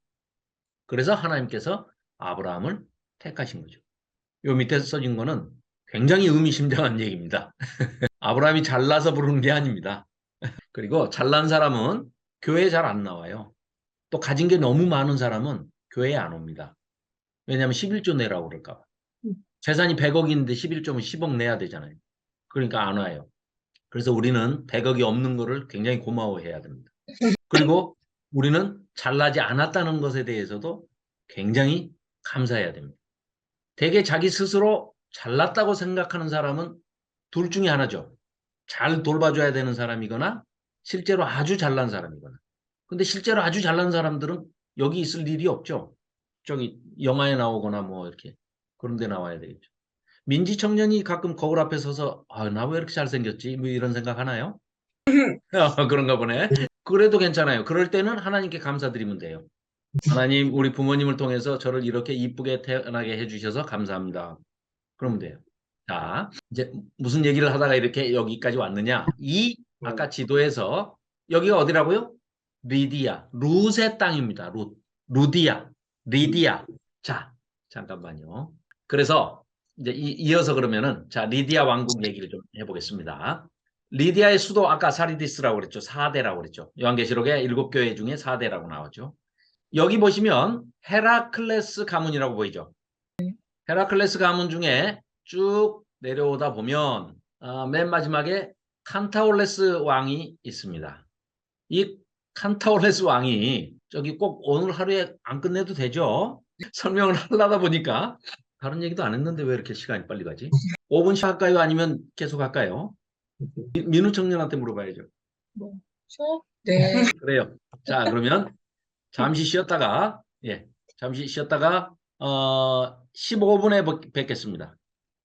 그래서 하나님께서 아브라함을 택하신 거죠. 요 밑에 써진 거는 굉장히 의미심장한 얘기입니다. 아브라함이 잘나서 부르는 게 아닙니다. 그리고 잘난 사람은 교회에 잘 안 나와요. 또 가진 게 너무 많은 사람은 교회에 안 옵니다. 왜냐하면 11조 내라고 그럴까 봐. 재산이 100억인데 11조면 10억 내야 되잖아요. 그러니까 안 와요. 그래서 우리는 100억이 없는 거를 굉장히 고마워해야 됩니다. 그리고 우리는 잘나지 않았다는 것에 대해서도 굉장히 감사해야 됩니다. 대개 자기 스스로 잘났다고 생각하는 사람은 둘 중에 하나죠. 잘 돌봐줘야 되는 사람이거나 실제로 아주 잘난 사람이거나. 근데 실제로 아주 잘난 사람들은 여기 있을 일이 없죠. 저기 영화에 나오거나 뭐 이렇게 그런 데 나와야 되겠죠. 민지 청년이 가끔 거울 앞에 서서 나 왜 이렇게 잘생겼지? 뭐 이런 생각 하나요? 그런가 보네. 그래도 괜찮아요. 그럴 때는 하나님께 감사드리면 돼요. 하나님, 우리 부모님을 통해서 저를 이렇게 이쁘게 태어나게 해주셔서 감사합니다. 그러면 돼요. 자, 이제 무슨 얘기를 하다가 이렇게 여기까지 왔느냐? 아까 지도에서 여기가 어디라고요? 리디아, 룻의 땅입니다. 루디아, 리디아. 자, 잠깐만요. 그래서 이제 이어서 그러면은 자, 리디아 왕국 얘기를 좀 해보겠습니다. 리디아의 수도 아까 사리디스라고 그랬죠. 4대라고 그랬죠. 요한계시록에 7교회 중에 4대라고 나왔죠. 여기 보시면 헤라클레스 가문이라고 보이죠. 헤라클레스 가문 중에 쭉 내려오다 보면 맨 마지막에 칸타올레스 왕이 있습니다. 이 칸타올레스 왕이 저기 꼭 오늘 하루에 안 끝내도 되죠? 설명을 하려다 보니까 다른 얘기도 안 했는데 왜 이렇게 시간이 빨리 가지? 5분씩 할까요? 아니면 계속 할까요? 민우 청년한테 물어봐야죠. 뭐, 네. 그래요. 자, 그러면 잠시 쉬었다가 15분에 뵙겠습니다.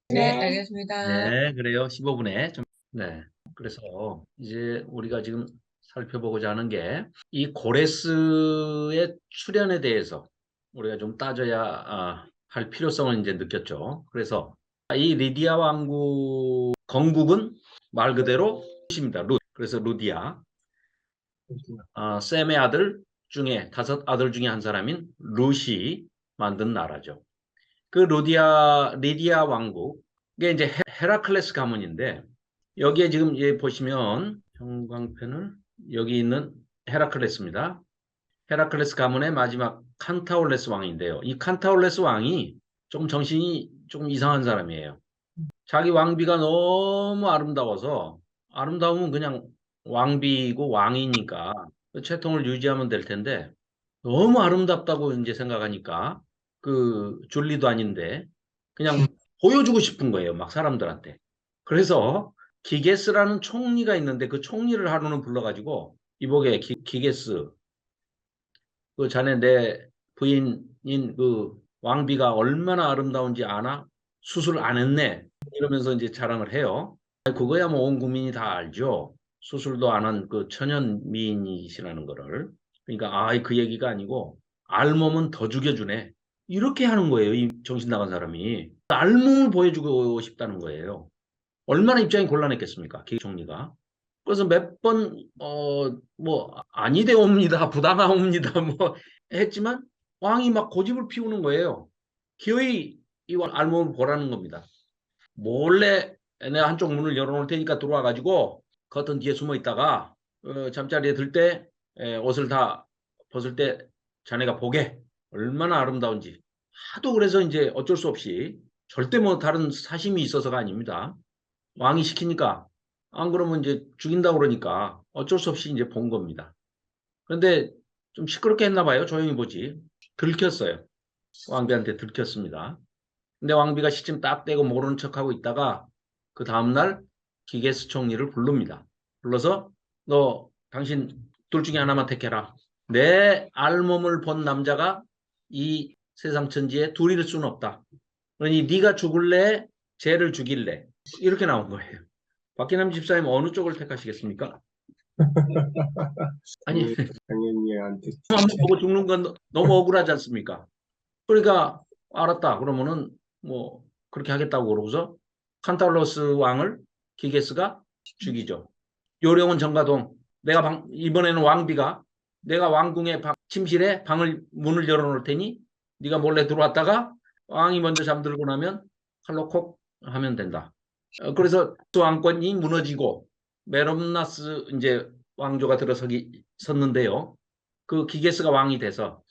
네, 알겠습니다. 네, 그래요. 15분에 네. 그래서 이제 우리가 지금 살펴보고자 하는 게 이 고레스의 출현에 대해서 우리가 좀 따져야 할 필요성을 이제 느꼈죠. 그래서 이 리디아 왕국 건국은 말 그대로 룻입니다. 그래서 루디아. 셈의 아들 중에 5 아들 중에 한 사람인 룻이 만든 나라죠. 그 리디아 왕국 이게 이제 헤라클레스 가문인데 여기에 지금 보시면 형광펜을 여기 있는 헤라클레스입니다. 헤라클레스 가문의 마지막 칸타올레스 왕인데요. 이 칸타올레스 왕이 좀 정신이 좀 이상한 사람이에요. 자기 왕비가 너무 아름다워서 아름다우면 그냥 왕비고 왕이니까 채통을 유지하면 될 텐데 너무 아름답다고 이제 생각하니까 그 줄리도 아닌데 그냥 보여주고 싶은 거예요. 막 사람들한테. 그래서 기게스라는 총리가 있는데 그 총리를 하루는 불러가지고 이보게 기게스 그 자네 내 부인인 그 왕비가 얼마나 아름다운지 아나? 수술 안 했네. 이러면서 이제 자랑을 해요. 그거야 뭐 온 국민이 다 알죠. 수술도 안 한 그 천연 미인이시라는 거를. 그러니까 그 얘기가 아니고 알몸은 더 죽여주네. 이렇게 하는 거예요. 이 정신 나간 사람이. 알몸을 보여주고 싶다는 거예요. 얼마나 입장이 곤란했겠습니까? 기총리가. 그래서 몇 번, 아니되옵니다. 부당하옵니다. 뭐 했지만 왕이 막 고집을 피우는 거예요. 기어이 이 알몸을 보라는 겁니다. 몰래 내가 한쪽 문을 열어놓을 테니까 들어와가지고 커튼 뒤에 숨어 있다가 잠자리에 들 때 옷을 다 벗을 때 자네가 보게 얼마나 아름다운지. 하도 그래서 이제 어쩔 수 없이 절대 뭐 다른 사심이 있어서가 아닙니다. 왕이 시키니까 안 그러면 이제 죽인다고 그러니까 어쩔 수 없이 이제 본 겁니다. 그런데 좀 시끄럽게 했나 봐요. 조용히 보지. 들켰어요. 왕비한테 들켰습니다. 근데 왕비가 시침 딱 떼고 모르는 척하고 있다가 그 다음날 기게스 총리를 부릅니다. 불러서 너 당신 둘 중에 하나만 택해라. 내 알몸을 본 남자가 이 세상 천지에 둘일 수는 없다. 그러니 네가 죽을래? 쟤를 죽일래? 이렇게 나온 거예요. 박기남 집사님 어느 쪽을 택하시겠습니까? 아니 당연히 한테 한번 보고 죽는 건 너무 억울하지 않습니까? 그러니까 알았다. 그러면은 뭐 그렇게 하겠다고 그러고서 칸탈로스 왕을 기게스가 죽이죠. 요령은 정가동. 이번에는 왕비가 내가 왕궁의 침실에 문을 열어놓을 테니 네가 몰래 들어왔다가 왕이 먼저 잠들고 나면 칼로 콕 하면 된다. 그래서 왕권이 무너지고 메롬나스 이제 왕조가 섰는데요. 그 기게스가 왕이 돼서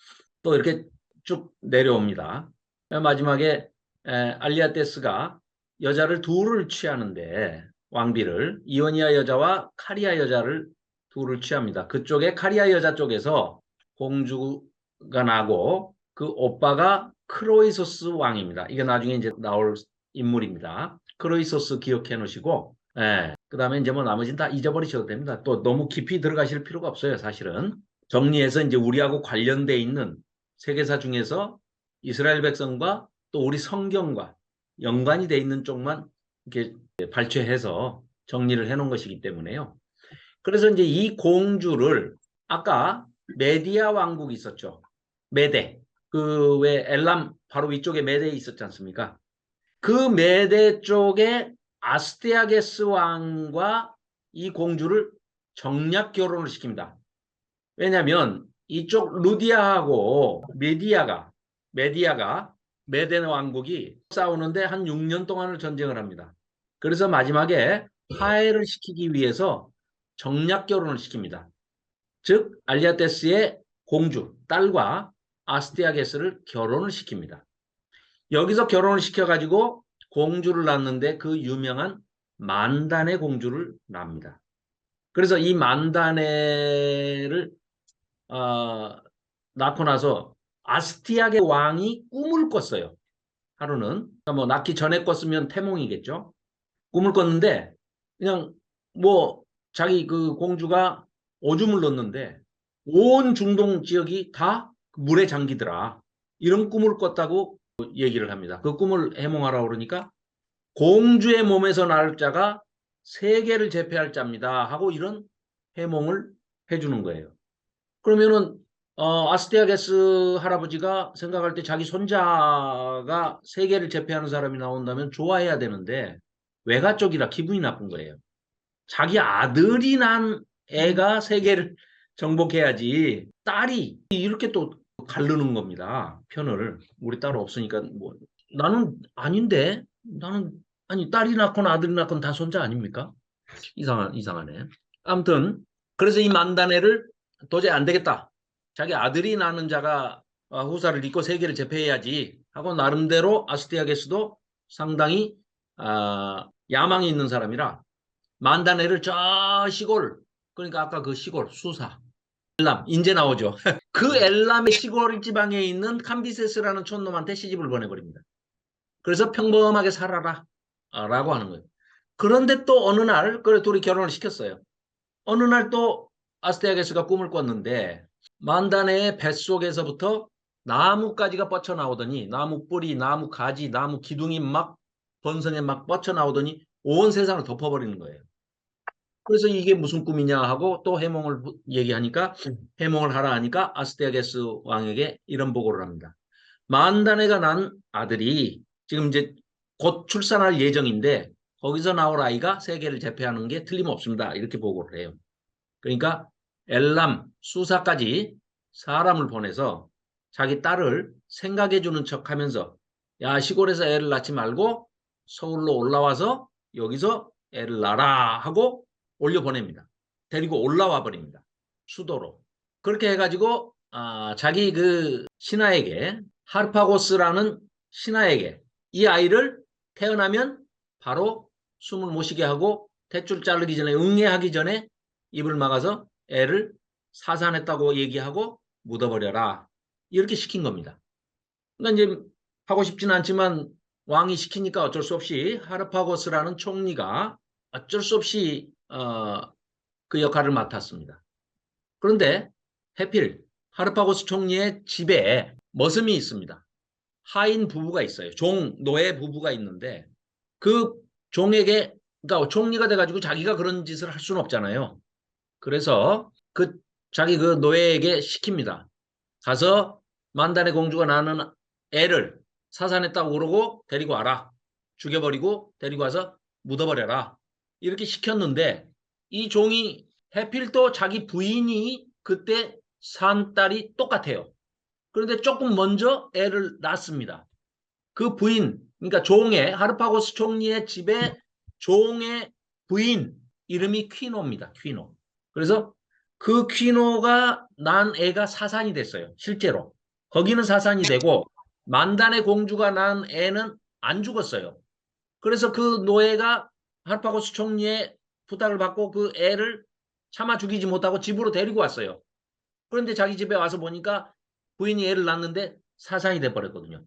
또 이렇게 쭉 내려옵니다. 마지막에 알리아테스가 여자를 둘을 취하는데 왕비를 이오니아 여자와 카리아 여자를 둘을 취합니다. 그쪽에 카리아 여자 쪽에서 공주가 나고 그 오빠가 크로이소스 왕입니다. 이게 나중에 이제 나올 인물입니다. 크로이소스 기억해 놓으시고 그 다음에 이제 뭐 나머지는 다 잊어버리셔도 됩니다. 또 너무 깊이 들어가실 필요가 없어요. 사실은 정리해서 이제 우리하고 관련돼 있는 세계사 중에서 이스라엘 백성과 또 우리 성경과 연관이 돼 있는 쪽만 이렇게 발췌해서 정리를 해놓은 것이기 때문에요. 그래서 이제 이 공주를 아까 메디아 왕국이 있었죠. 메데. 그 왜 엘람 바로 위쪽에 메데 있었지 않습니까? 그 메데 쪽에 아스테아게스 왕과 이 공주를 정략 결혼을 시킵니다. 왜냐하면 이쪽 루디아하고 메디아가 메데 왕국이 싸우는데 한 6년 동안을 전쟁을 합니다. 그래서 마지막에 화해를 시키기 위해서 정략 결혼을 시킵니다. 즉 알리아테스의 공주 딸과 아스티아게스를 결혼을 시킵니다. 여기서 결혼을 시켜가지고 공주를 낳는데 그 유명한 만다네 공주를 낳습니다. 그래서 이 만다네를 낳고 나서 아스티아게 왕이 꿈을 꿨어요. 하루는 뭐 낳기 전에 꿨으면 태몽이겠죠. 꿈을 꿨는데 그냥 뭐 자기 그 공주가 오줌을 넣었는데 온 중동 지역이 다 물에 잠기더라. 이런 꿈을 꿨다고 얘기를 합니다. 그 꿈을 해몽하라고 그러니까 공주의 몸에서 나올 자가 세계를 제패할 자입니다. 하고 이런 해몽을 해주는 거예요. 그러면은 아스티아게스 할아버지가 생각할 때 자기 손자가 세계를 제패하는 사람이 나온다면 좋아해야 되는데 외가 쪽이라 기분이 나쁜 거예요. 자기 아들이 난 애가 세계를 정복해야지 딸이 이렇게 또 가르는 겁니다. 편을. 우리 딸 없으니까 뭐 나는 아닌데 나는 아니 딸이 낳건 아들이 낳건 다 손자 아닙니까? 이상하네. 아무튼 그래서 이 만다네를 도저히 안 되겠다. 자기 아들이 낳는 자가 후사를 잇고 세계를 제패해야지 하고 나름대로 아스티아게스도 상당히 야망이 있는 사람이라 만다네를 저 시골 그러니까 아까 그 시골 수사 엘람 인제 나오죠. 그 엘람의 시골 지방에 있는 캄비세스라는 촌놈한테 시집을 보내버립니다. 그래서 평범하게 살아라 라고 하는 거예요. 그런데 또 어느 날 그래 둘이 결혼을 시켰어요. 어느 날 또 아스테아게스가 꿈을 꿨는데 만다네의 뱃속에서부터 나뭇가지가 뻗쳐나오더니 나무 뿌리, 나무 가지, 나무 기둥이 막 번성에 막 뻗쳐나오더니 온 세상을 덮어버리는 거예요. 그래서 이게 무슨 꿈이냐 하고 또 해몽을 얘기하니까 해몽을 하라 하니까 아스테아게스 왕에게 이런 보고를 합니다. 만다네가 난 아들이 지금 이제 곧 출산할 예정인데 거기서 나올 아이가 세계를 제패하는 게 틀림없습니다. 이렇게 보고를 해요. 그러니까 엘람, 수사까지 사람을 보내서 자기 딸을 생각해주는 척하면서 야 시골에서 애를 낳지 말고 서울로 올라와서 여기서 애를 낳아라 하고 올려보냅니다. 데리고 올라와 버립니다. 수도로. 그렇게 해가지고 자기 그 신하에게 하르파고스라는 신하에게 이 아이를 태어나면 바로 숨을 못 쉬게 하고 탯줄 자르기 전에 응애하기 전에 입을 막아서 애를 사산했다고 얘기하고 묻어버려라. 이렇게 시킨 겁니다. 그러니까 이제 하고 싶지는 않지만 왕이 시키니까 어쩔 수 없이 하르파고스라는 총리가 어쩔 수 없이 그 역할을 맡았습니다. 그런데 해필 하르파고스 총리의 집에 머슴이 있습니다. 하인 부부가 있어요. 노예 부부가 있는데 그 종에게 그러니까 총리가 돼가지고 자기가 그런 짓을 할 수는 없잖아요. 그래서 자기 그 노예에게 시킵니다. 가서 만단의 공주가 낳는 애를 사산했다고 그러고 데리고 와라. 죽여버리고 데리고 와서 묻어버려라. 이렇게 시켰는데 이 종이 해필 또 자기 부인이 그때 산 딸이 똑같아요. 그런데 조금 먼저 애를 낳습니다. 그 부인, 그러니까 하르파고스 총리의 집에 종의 부인 이름이 퀴노입니다. 퀴노. 그래서 그 퀴노가 난 애가 사산이 됐어요. 실제로. 거기는 사산이 되고 만단의 공주가 난 애는 안 죽었어요. 그래서 그 노예가 하르파고스 총리의 부탁을 받고 그 애를 차마 죽이지 못하고 집으로 데리고 왔어요. 그런데 자기 집에 와서 보니까 부인이 애를 낳는데 사산이 돼버렸거든요.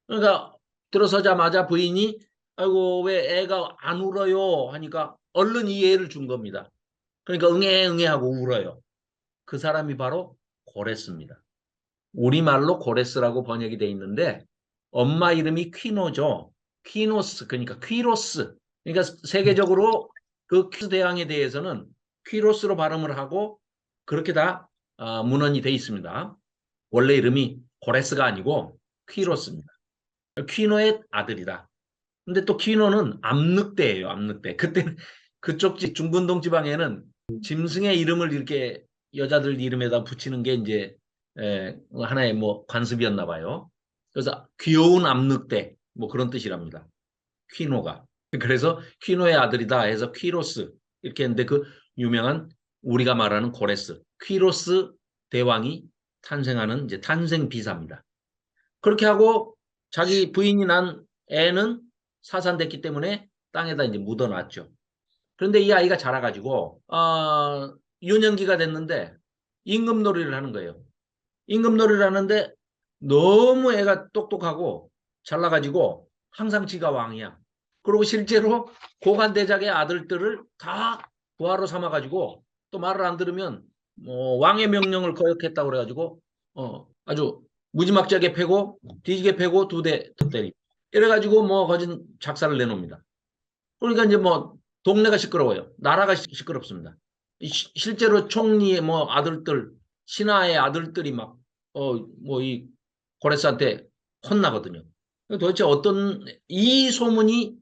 그러니까 들어서자마자 부인이 아이고 왜 애가 안 울어요 하니까 얼른 이 애를 준 겁니다. 그러니까 응애 하고 울어요. 그 사람이 바로 고레스입니다. 우리말로 고레스라고 번역이 돼 있는데 엄마 이름이 퀴노죠. 퀴노스 그러니까 퀴로스. 그러니까 세계적으로 그 퀴스 대왕에 대해서는 퀴로스로 발음을 하고 그렇게 다 문헌이 돼 있습니다. 원래 이름이 고레스가 아니고 퀴로스입니다. 퀴노의 아들이다. 근데 또 퀴노는 암늑대예요. 암늑대. 그때는 그쪽 중분동 지방에는 짐승의 이름을 이렇게 여자들 이름에다 붙이는 게 이제 하나의 뭐 관습이었나 봐요. 그래서 귀여운 암늑대 뭐 그런 뜻이랍니다. 퀴노가. 그래서 퀴노의 아들이다 해서 퀴로스 이렇게 했는데 그 유명한 우리가 말하는 고레스 퀴로스 대왕이 탄생하는 이제 탄생 비사입니다. 그렇게 하고 자기 부인이 난 애는 사산됐기 때문에 땅에다 이제 묻어놨죠. 그런데 이 아이가 자라가지고 유년기가 됐는데 임금놀이를 하는 거예요. 임금놀이를 하는데 너무 애가 똑똑하고 잘나가지고 항상 지가 왕이야. 그리고 실제로 고관대작의 아들들을 다 부하로 삼아가지고 또 말을 안 들으면 왕의 명령을 거역했다고 그래가지고 아주 무지막지하게 패고 뒤지게 패고 두 대 때리고 이래가지고 뭐 거진 작사를 내놓습니다. 그러니까 이제 뭐 동네가 시끄러워요. 나라가 시끄럽습니다. 실제로 총리의 뭐 아들들 신하의 아들들이 막 뭐 이 고레스한테 혼나거든요. 도대체 어떤 이 소문이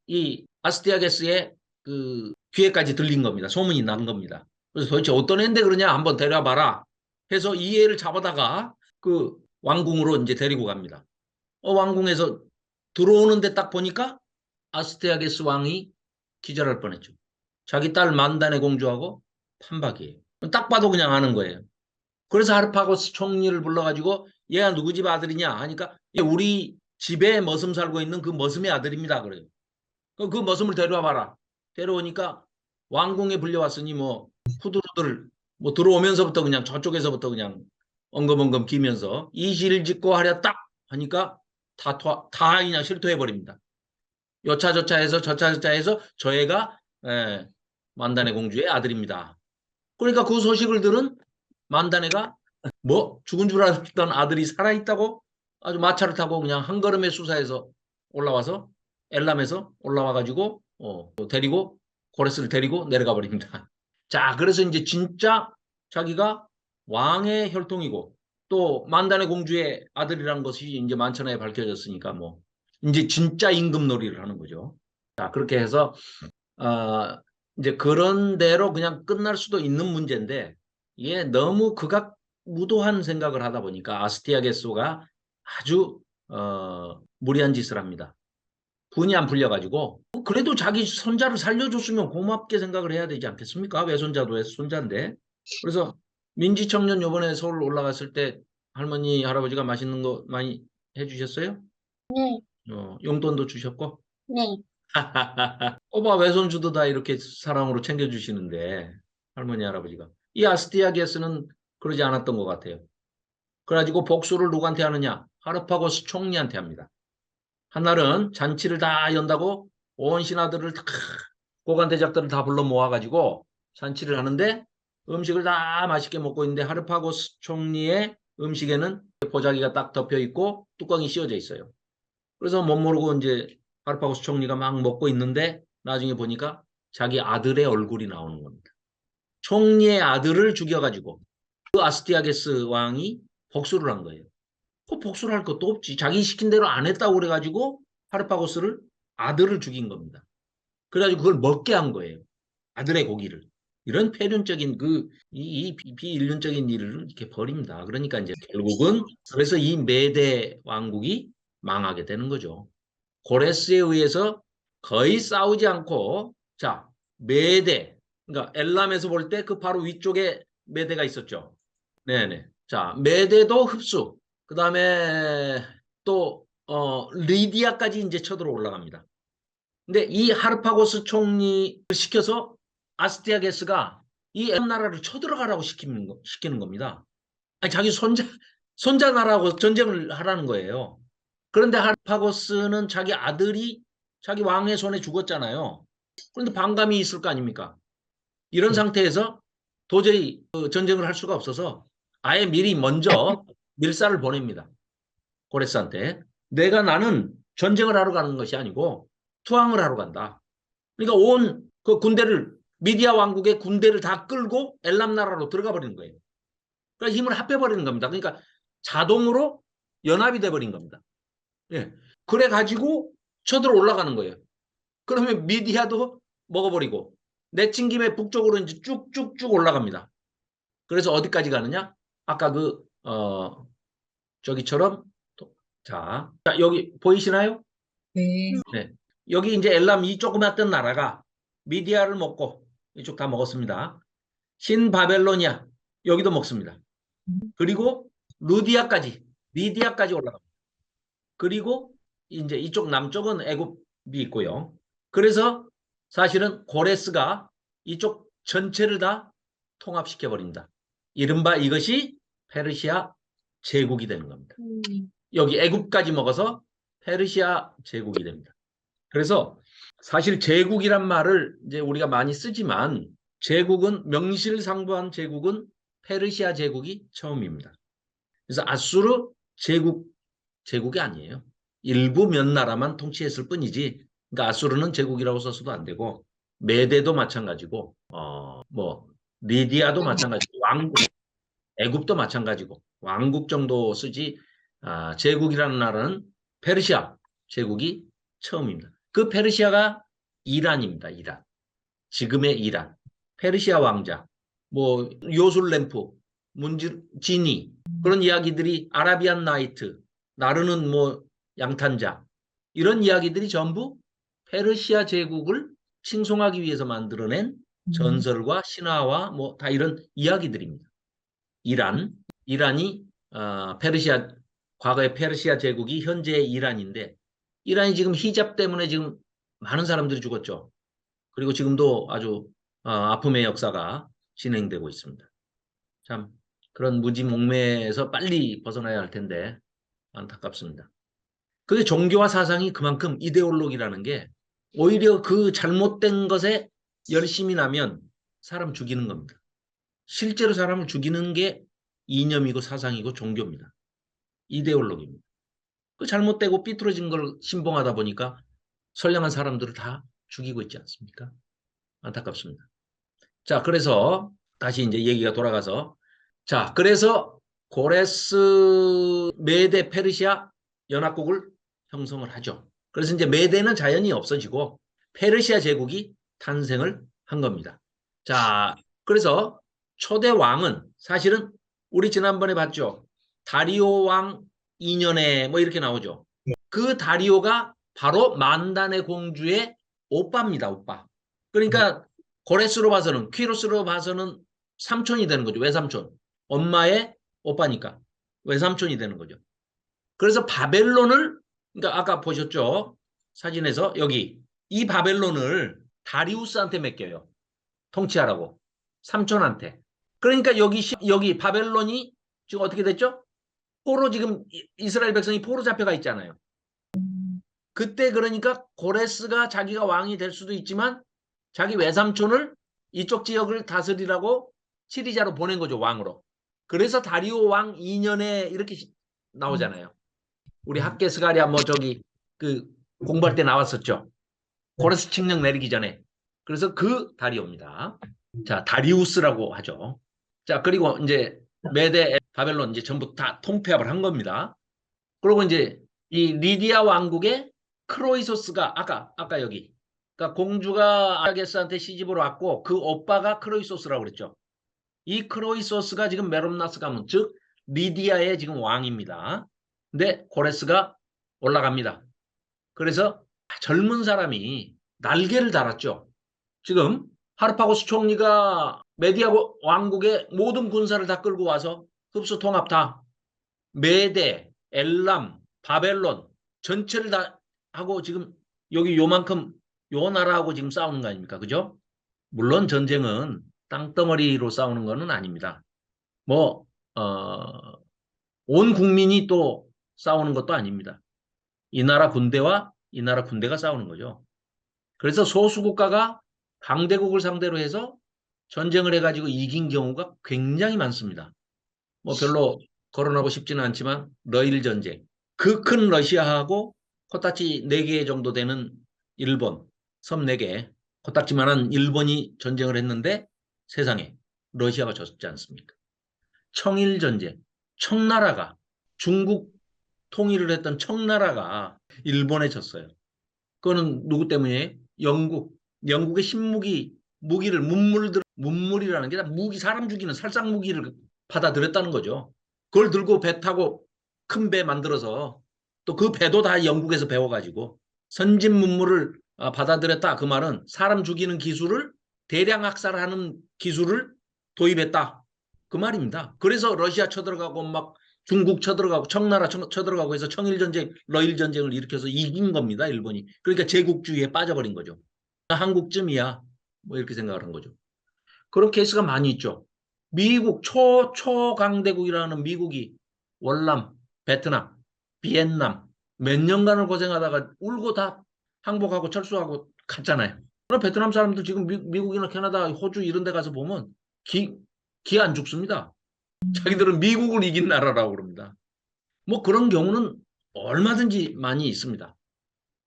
이 아스티아게스의 그 귀에까지 들린 겁니다. 소문이 난 겁니다. 그래서 도대체 어떤 애인데 그러냐 한번 데려와봐라 해서 이 애를 잡아다가 그 왕궁으로 이제 데리고 갑니다. 왕궁에서 들어오는데 딱 보니까 아스티아게스 왕이 기절할 뻔했죠. 자기 딸 만단의 공주하고 판박이에요. 딱 봐도 그냥 아는 거예요. 그래서 하르파고스 총리를 불러가지고 얘가 누구 집 아들이냐 하니까 우리 집에 머슴 살고 있는 그 머슴의 아들입니다. 그래요. 그 머슴을 데려와 봐라. 데려오니까 왕궁에 불려왔으니 뭐 후두루들 뭐 들어오면서부터 그냥 저쪽에서부터 그냥 엉금엉금 기면서 이실 짓고 하려 딱 하니까 다 그냥 실토해 버립니다. 여차저차 해서 저차저차 해서 저 애가 만단의 공주의 아들입니다. 그러니까 그 소식을 들은 만단애가 뭐 죽은 줄 알았던 아들이 살아있다고 아주 마차를 타고 그냥 한 걸음에 수사해서 올라와서 엘람에서 올라와가지고 데리고 고레스를 데리고 내려가 버립니다. 자, 그래서 이제 진짜 자기가 왕의 혈통이고 또 만단의 공주의 아들이라는 것이 이제 만천하에 밝혀졌으니까 뭐 이제 진짜 임금놀이를 하는 거죠. 자, 그렇게 해서 이제 그런 대로 그냥 끝날 수도 있는 문제인데 이게 너무 극악무도한 생각을 하다 보니까 아스티아게스가 아주 무리한 짓을 합니다. 분이 안 풀려가지고 그래도 자기 손자를 살려줬으면 고맙게 생각을 해야 되지 않겠습니까? 외손자도 외손자인데. 그래서 민지청년 요번에 서울 올라갔을 때 할머니 할아버지가 맛있는 거 많이 해주셨어요? 네, 용돈도 주셨고. 네. 오빠 외손주도 다 이렇게 사랑으로 챙겨주시는데 할머니 할아버지가 이 아스티아게스는 그러지 않았던 것 같아요. 그래가지고 복수를 누구한테 하느냐? 하르파고스 총리한테 합니다. 한날은 잔치를 다 연다고 온 신하들을 다 고관대작들을 다 불러 모아가지고 잔치를 하는데 음식을 다 맛있게 먹고 있는데 하르파고스 총리의 음식에는 보자기가 딱 덮여 있고 뚜껑이 씌워져 있어요. 그래서 못 모르고 이제 하르파고스 총리가 막 먹고 있는데 나중에 보니까 자기 아들의 얼굴이 나오는 겁니다. 총리의 아들을 죽여가지고 그 아스티아게스 왕이 복수를 한 거예요. 그 복수를 할 것도 없지. 자기 시킨 대로 안 했다고 그래가지고 하르파고스를 아들을 죽인 겁니다. 그래가지고 그걸 먹게 한 거예요. 아들의 고기를. 이런 폐륜적인 이 비인륜적인 일을 이렇게 벌입니다. 그러니까 이제 결국은 그래서 이 메대 왕국이 망하게 되는 거죠. 고레스에 의해서 거의 싸우지 않고 자 메대 그러니까 엘람에서 볼 때 그 바로 위쪽에 메대가 있었죠. 네네. 자 메대도 흡수. 그 다음에 또 리디아까지 이제 쳐들어 올라갑니다. 근데 이 하르파고스 총리를 시켜서 아스티아게스가 이 엘람 나라를 쳐들어가라고 시키는 겁니다. 아니, 자기 손자 나라하고 전쟁을 하라는 거예요. 그런데 하르파고스는 자기 아들이 자기 왕의 손에 죽었잖아요. 그런데 반감이 있을 거 아닙니까? 이런 상태에서 도저히 전쟁을 할 수가 없어서 아예 미리 먼저 밀사를 보냅니다. 고레스한테. 나는 전쟁을 하러 가는 것이 아니고 투항을 하러 간다. 그러니까 온 그 군대를 미디아 왕국의 군대를 다 끌고 엘람 나라로 들어가 버리는 거예요. 그러니까 힘을 합해버리는 겁니다. 그러니까 자동으로 연합이 돼버린 겁니다. 예. 그래 가지고 쳐들어 올라가는 거예요. 그러면 미디아도 먹어버리고 내친 김에 북쪽으로 이제 쭉쭉쭉 올라갑니다. 그래서 어디까지 가느냐? 아까 저기처럼 자 여기 보이시나요? 네. 네. 여기 이제 엘람 이 조그맣던 나라가 미디아를 먹고 이쪽 다 먹었습니다. 신바벨로니아 여기도 먹습니다. 그리고 루디아까지 리디아까지 올라갑니다. 그리고 이제 이쪽 남쪽은 애굽이 있고요. 그래서 사실은 고레스가 이쪽 전체를 다 통합시켜 버린다. 이른바 이것이 페르시아 제국이 되는 겁니다. 여기 애굽까지 먹어서 페르시아 제국이 됩니다. 그래서 사실 제국이란 말을 이제 우리가 많이 쓰지만 제국은 명실상부한 제국은 페르시아 제국이 처음입니다. 그래서 아수르 제국이 아니에요. 일부 몇 나라만 통치했을 뿐이지. 그러니까 아수르는 제국이라고 써서도 안 되고 메대도 마찬가지고 리디아도 마찬가지고 왕국, 애굽도 마찬가지고 왕국 정도 쓰지 제국이라는 나라는 페르시아 제국이 처음입니다. 그 페르시아가 이란입니다. 이란. 지금의 이란. 페르시아 왕자, 요술램프, 지니 그런 이야기들이 아라비안 나이트, 나르는 양탄자 이런 이야기들이 전부 페르시아 제국을 칭송하기 위해서 만들어낸 전설과 신화와 다 이런 이야기들입니다. 이란이 과거의 페르시아 제국이 현재의 이란인데 이란이 지금 히잡 때문에 지금 많은 사람들이 죽었죠. 그리고 지금도 아주 아픔의 역사가 진행되고 있습니다. 참 그런 무지몽매에서 빨리 벗어나야 할 텐데 안타깝습니다. 그게 종교와 사상이 그만큼 이데올로기라는 게 오히려 그 잘못된 것에 열심히 나면 사람 죽이는 겁니다. 실제로 사람을 죽이는 게 이념이고 사상이고 종교입니다. 이데올로기입니다. 그 잘못되고 삐뚤어진 걸 신봉하다 보니까 선량한 사람들을 다 죽이고 있지 않습니까? 안타깝습니다. 자, 그래서 다시 이제 얘기가 돌아가서 자, 그래서 고레스 메대 페르시아 연합국을 형성을 하죠. 그래서 이제 메대는 자연히 없어지고 페르시아 제국이 탄생을 한 겁니다. 자, 그래서 초대 왕은 사실은 우리 지난번에 봤죠. 다리오 왕 2년에 뭐 이렇게 나오죠. 그 다리오가 바로 만단의 공주의 오빠입니다. 오빠. 그러니까 고레스로 봐서는 퀴로스로 봐서는 삼촌이 되는 거죠. 외삼촌. 엄마의 오빠니까 외삼촌이 되는 거죠. 그래서 바벨론을 그러니까 아까 보셨죠? 사진에서 여기 이 바벨론을 다리우스한테 맡겨요. 통치하라고. 삼촌한테. 그러니까 여기 바벨론이 지금 어떻게 됐죠? 포로 지금 이스라엘 백성이 포로 잡혀가 있잖아요. 그때 그러니까 고레스가 자기가 왕이 될 수도 있지만 자기 외삼촌을 이쪽 지역을 다스리라고 치리자로 보낸 거죠. 왕으로. 그래서 다리오 왕 2년에 이렇게 나오잖아요. 우리 학개스가랴 뭐 저기 그 공부할 때 나왔었죠. 고레스 칙령 내리기 전에. 그래서 그 다리오입니다. 자, 다리우스라고 하죠. 자, 그리고 이제 메데, 바벨론 이제 전부 다 통폐합을 한 겁니다. 그리고 이제 이 리디아 왕국의 크로이소스가 아까 여기. 그러니까 공주가 아게스한테 시집으로 왔고 그 오빠가 크로이소스라고 그랬죠. 이 크로이소스가 지금 메롬나스 가문, 즉 리디아의 지금 왕입니다. 근데 고레스가 올라갑니다. 그래서 젊은 사람이 날개를 달았죠. 지금 하르파고스 총리가 메디아 왕국의 모든 군사를 다 끌고 와서 흡수 통합 다 메데, 엘람, 바벨론 전체를 다 하고 지금 여기 요만큼 요 나라하고 지금 싸우는 거 아닙니까? 그죠? 물론 전쟁은 땅덩어리로 싸우는 거는 아닙니다. 뭐, 온 국민이 또 싸우는 것도 아닙니다. 이 나라 군대와 이 나라 군대가 싸우는 거죠. 그래서 소수국가가 강대국을 상대로 해서 전쟁을 해가지고 이긴 경우가 굉장히 많습니다. 뭐 별로 거론하고 싶지는 않지만 러일 전쟁. 그 큰 러시아하고 코딱지 4개 정도 되는 일본, 섬 4개, 코딱지만한 일본이 전쟁을 했는데 세상에 러시아가 졌지 않습니까? 청일 전쟁, 청나라가 중국 통일을 했던 청나라가 일본에 졌어요. 그거는 누구 때문이에요? 영국의 신무기 무기를 문물이라는 게 다 무기 사람 죽이는 살상 무기를 받아들였다는 거죠. 그걸 들고 배 타고 큰 배 만들어서 또 그 배도 다 영국에서 배워가지고 선진 문물을 받아들였다. 그 말은 사람 죽이는 기술을 대량 학살하는 기술을 도입했다. 그 말입니다. 그래서 러시아 쳐들어가고 막 중국 쳐들어가고 청나라 쳐들어가고 해서 청일전쟁, 러일전쟁을 일으켜서 이긴 겁니다. 일본이. 그러니까 제국주의에 빠져버린 거죠. 한국쯤이야. 뭐 이렇게 생각하는 거죠. 그런 케이스가 많이 있죠. 미국 초강대국이라는 미국이 월남, 베트남, 비엔남 몇 년간을 고생하다가 울고 다 항복하고 철수하고 갔잖아요. 그럼 베트남 사람들 지금 미국이나 캐나다, 호주 이런 데 가서 보면 기 안 죽습니다. 자기들은 미국을 이긴 나라라고 그럽니다. 뭐 그런 경우는 얼마든지 많이 있습니다.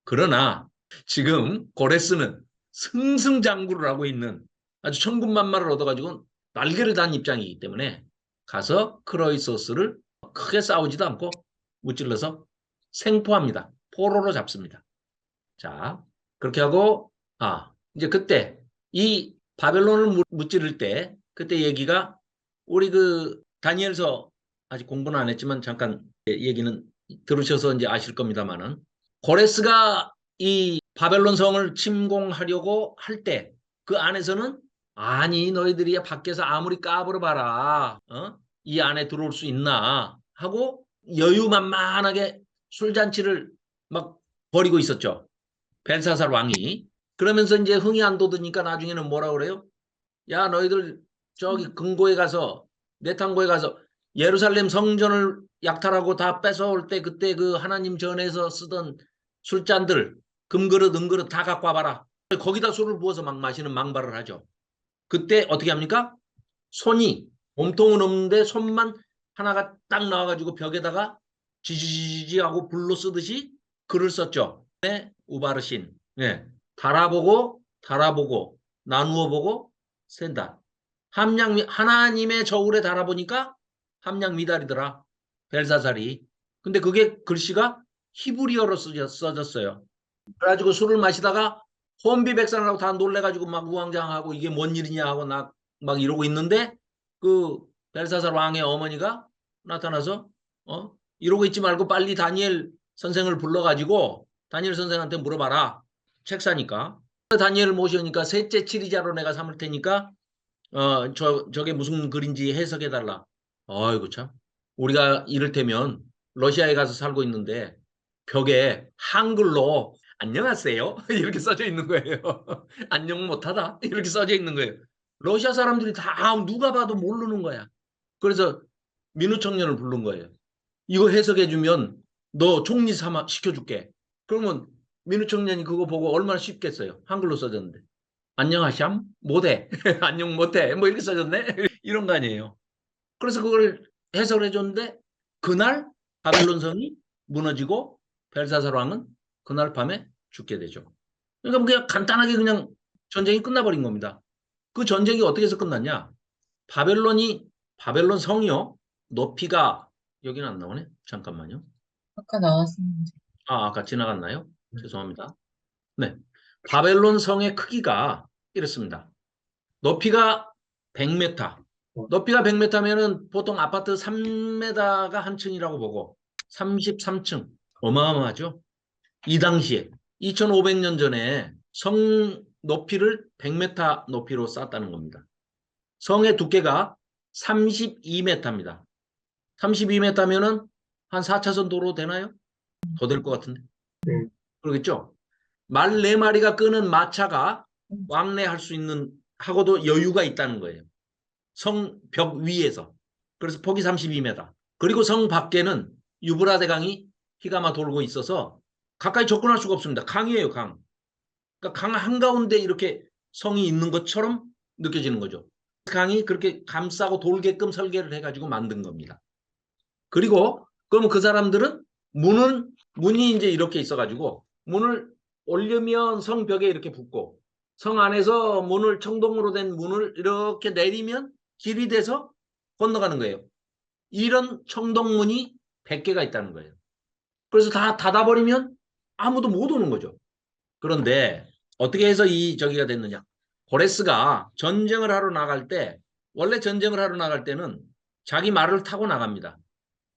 그러나 지금 고레스는 승승장구를 하고 있는 아주 천군만마를 얻어가지고 날개를 단 입장이기 때문에 가서 크로이소스를 크게 싸우지도 않고 무찔러서 생포합니다. 포로로 잡습니다. 자, 그렇게 하고 이제 그때 이 바벨론을 무찌를 때 그때 얘기가 우리 그 다니엘서 아직 공부는 안 했지만 잠깐 얘기는 들으셔서 이제 아실 겁니다만은 고레스가 이 바벨론 성을 침공하려고 할 때 그 안에서는 아니 너희들이 밖에서 아무리 까불어봐라 이 안에 들어올 수 있나 하고 여유만만하게 술잔치를 막 벌이고 있었죠. 벨사살 왕이. 그러면서 이제 흥이 안 돋으니까 나중에는 뭐라 그래요? 야 너희들 저기 금고에 가서 내탕고에 가서 예루살렘 성전을 약탈하고 다 뺏어올 때 그때 그 하나님 전에서 쓰던 술잔들 금그릇 은그릇 다 갖고 와봐라. 거기다 술을 부어서 막 마시는 망발을 하죠. 그때 어떻게 합니까? 손이 몸통은 없는데 손만 하나가 딱 나와가지고 벽에다가 지지지지 하고 불로 쓰듯이 글을 썼죠. 네, 우바르신. 네. 달아보고 나누어 보고 센다. 하나님의 저울에 달아보니까 함량 미달이더라. 벨사살이. 근데 그게 글씨가 히브리어로 써졌어요. 그래가지고 술을 마시다가 혼비백산하고 다 놀래가지고 막 우왕좌왕하고 이게 뭔 일이냐 하고 막 이러고 있는데 그 벨사살 왕의 어머니가 나타나서 이러고 있지 말고 빨리 다니엘 선생을 불러가지고 다니엘 선생한테 물어봐라. 책사니까. 다니엘을 모시니까 셋째 치리자로 내가 삼을 테니까 저게 무슨 글인지 해석해달라. 아이고 참. 우리가 이를테면 러시아에 가서 살고 있는데 벽에 한글로 안녕하세요 이렇게 써져 있는 거예요. 안녕 못하다 이렇게 써져 있는 거예요. 러시아 사람들이 다 누가 봐도 모르는 거야. 그래서 민우 청년을 부른 거예요. 이거 해석해주면 너 총리 삼아 시켜줄게. 그러면 민우 청년이 그거 보고 얼마나 쉽겠어요. 한글로 써졌는데. 안녕하샴? 못해. 안녕 못해. 뭐 이렇게 써졌네. 이런 거 아니에요. 그래서 그걸 해석을 해줬는데 그날 바벨론 성이 무너지고 벨사살 왕은 그날 밤에 죽게 되죠. 그러니까 그냥 간단하게 그냥 전쟁이 끝나버린 겁니다. 그 전쟁이 어떻게 해서 끝났냐? 바벨론 성이요. 높이가 여기는 안 나오네. 잠깐만요. 아까 나왔었는데. 아까 지나갔나요? 죄송합니다. 네. 바벨론 성의 크기가 이렇습니다. 높이가 100m. 높이가 100m면은 보통 아파트 3m가 한 층이라고 보고 33층. 어마어마하죠? 이 당시에 2500년 전에 성 높이를 100m 높이로 쌓았다는 겁니다. 성의 두께가 32m입니다. 32m면은 한 4차선 도로 되나요? 더 될 것 같은데. 네. 그러겠죠? 말 4마리가 끄는 마차가 왕래할 수 있는 하고도 여유가 있다는 거예요. 성 벽 위에서. 그래서 폭이 32m. 그리고 성 밖에는 유브라데 강이 희가마 돌고 있어서 가까이 접근할 수가 없습니다. 강이에요, 강. 그러니까 강 한가운데 이렇게 성이 있는 것처럼 느껴지는 거죠. 강이 그렇게 감싸고 돌게끔 설계를 해가지고 만든 겁니다. 그리고 그러면 그 사람들은 문이 이제 이렇게 있어가지고 문을 올리면 성벽에 이렇게 붙고 성 안에서 문을 청동으로 된 문을 이렇게 내리면 길이 돼서 건너가는 거예요. 이런 청동문이 100개가 있다는 거예요. 그래서 다 닫아버리면 아무도 못 오는 거죠. 그런데 어떻게 해서 저기가 됐느냐? 고레스가 전쟁을 하러 나갈 때 원래 전쟁을 하러 나갈 때는 자기 말을 타고 나갑니다.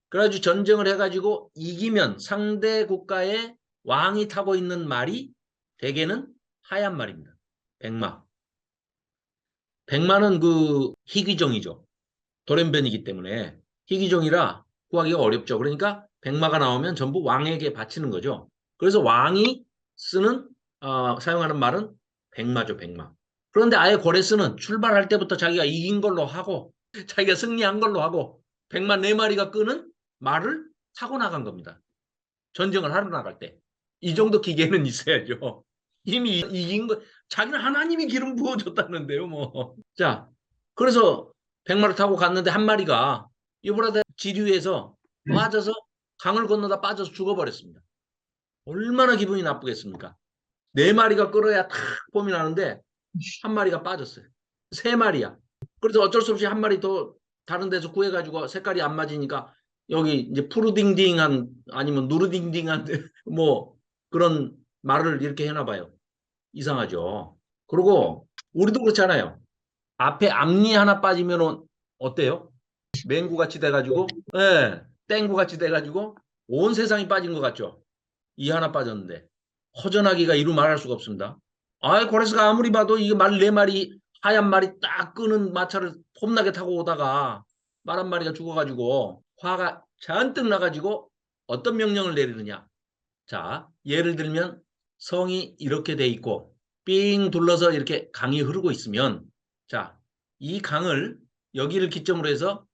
그래가지고 전쟁을 해가지고 이기면 상대 국가의 왕이 타고 있는 말이 대개는 하얀 말입니다. 백마. 백마는 그 희귀종이죠. 돌연변이기 때문에 희귀종이라 구하기가 어렵죠. 그러니까 백마가 나오면 전부 왕에게 바치는 거죠. 그래서 왕이 사용하는 말은 백마죠, 백마. 그런데 아예 고레스는 출발할 때부터 자기가 이긴 걸로 하고 자기가 승리한 걸로 하고 백마 4마리가 끄는 말을 타고 나간 겁니다. 전쟁을 하러 나갈 때. 이 정도 기계는 있어야죠. 이미 이긴 거, 자기는 하나님이 기름 부어줬다는데요, 뭐. 자, 그래서 백마를 타고 갔는데 한 마리가 유브라데 지류에서 빠져서 강을 건너다 빠져서 죽어버렸습니다. 얼마나 기분이 나쁘겠습니까? 4마리가 끌어야 탁 폼이 나는데 한 마리가 빠졌어요. 3마리야. 그래서 어쩔 수 없이 한 마리 더 다른 데서 구해가지고 색깔이 안 맞으니까 여기 이제 푸르딩딩한 아니면 누르딩딩한 뭐 그런 말을 이렇게 해놔 봐요. 이상하죠. 그리고 우리도 그렇잖아요. 앞에 앞니 하나 빠지면 어때요? 맹구같이 돼가지고 땡구같이 돼가지고 온 세상이 빠진 것 같죠. 이 하나 빠졌는데 허전하기가 이루 말할 수가 없습니다. 고레스가 아무리 봐도 이게 말 4마리 하얀 말이 딱 끄는 마차를 폼나게 타고 오다가 말 한 마리가 죽어가지고 화가 잔뜩 나가지고 어떤 명령을 내리느냐. 자, 예를 들면 성이 이렇게 돼 있고 삥 둘러서 이렇게 강이 흐르고 있으면 자, 이 강을 여기를 기점으로 해서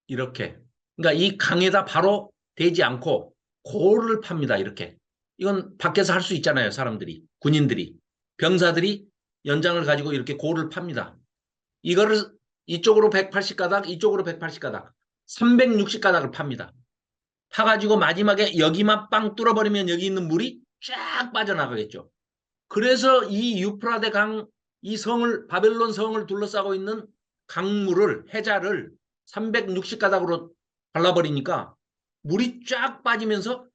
이렇게 그러니까 이 강에다 바로 대지 않고 고를 팝니다. 이렇게. 이건 밖에서 할 수 있잖아요. 사람들이, 군인들이, 병사들이 연장을 가지고 이렇게 고를 팝니다. 이거를 이쪽으로 180가닥, 이쪽으로 180가닥, 360가닥을 팝니다. 파가지고 마지막에 여기만 빵 뚫어버리면 여기 있는 물이 쫙 빠져나가겠죠. 그래서 이 유프라데 강, 이 성을, 바벨론 성을 둘러싸고 있는 강물을, 해자를 360가닥으로 발라버리니까 물이 쫙 빠지면서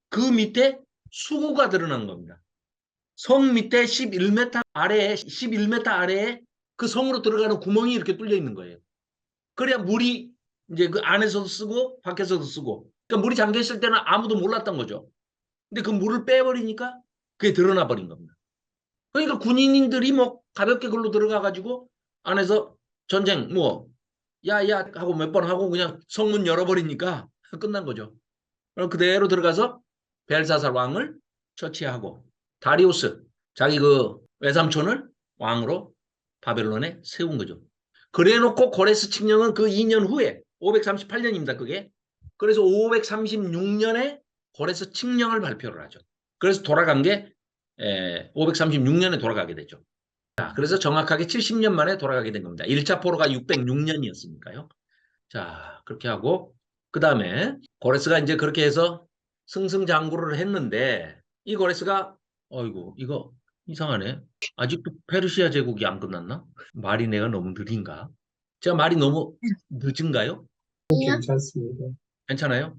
그 밑에 수구가 드러난 겁니다. 성 밑에 11m 아래에 11m 아래에 그 성으로 들어가는 구멍이 이렇게 뚫려 있는 거예요. 그래야 물이 이제 그 안에서도 쓰고 밖에서도 쓰고. 그러니까 물이 잠겨 있을 때는 아무도 몰랐던 거죠. 근데 그 물을 빼버리니까 그게 드러나 버린 겁니다. 그러니까 군인들이 뭐 가볍게 글로 들어가 가지고 안에서 전쟁 뭐 야야 하고 몇 번 하고 그냥 성문 열어버리니까 끝난 거죠. 그럼 그대로 들어가서 벨사살 왕을 처치하고 다리우스 자기 그 외삼촌을 왕으로 바벨론에 세운 거죠. 그래놓고 고레스 칙령은 그 2년 후에 538년입니다. 그게. 그래서 536년에 고레스 칙령을 발표를 하죠. 그래서 돌아간 게 536년에 돌아가게 되죠. 자, 그래서 정확하게 70년 만에 돌아가게 된 겁니다. 1차 포로가 606년이었으니까요. 자, 그렇게 하고 그 다음에 고레스가 이제 그렇게 해서 승승장구를 했는데 이 고레스가 어이구 이거 이상하네. 아직도 페르시아 제국이 안 끝났나? 말이 내가 너무 느린가? 제가 말이 너무 늦은가요? 괜찮습니다. 괜찮아요?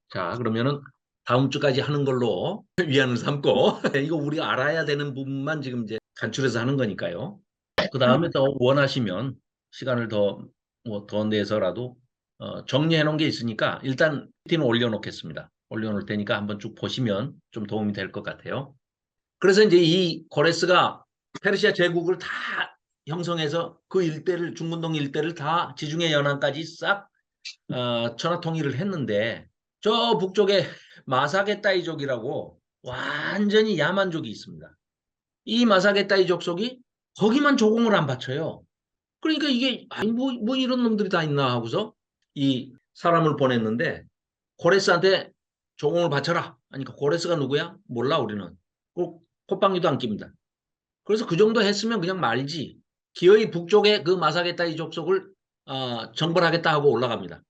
자, 그러면은 다음 주까지 하는 걸로 위안을 삼고 이거 우리가 알아야 되는 부분만 지금 이제 간추려서 하는 거니까요. 그 다음에 더 원하시면 시간을 더 내서라도 정리해 놓은 게 있으니까 일단 PPT는 올려놓겠습니다. 올려놓을 테니까 한번 쭉 보시면 좀 도움이 될 것 같아요. 그래서 이제 이 고레스가 페르시아 제국을 다 형성해서 그 일대를 중근동 일대를 다 지중해 연안까지 싹 천하 통일을 했는데 저 북쪽에 마사게타이족이라고 완전히 야만족이 있습니다. 이 마사게타이 족속이 거기만 조공을 안 바쳐요. 그러니까 이게 뭐 이런 놈들이 다 있나 하고서 이 사람을 보냈는데 고레스한테 조공을 바쳐라. 하니까 고레스가 누구야? 몰라 우리는. 꼭 콧방귀도 안 낍니다. 그래서 그 정도 했으면 그냥 말지. 기어이 북쪽에 그 마사게타이 족속을 정벌하겠다 하고 올라갑니다.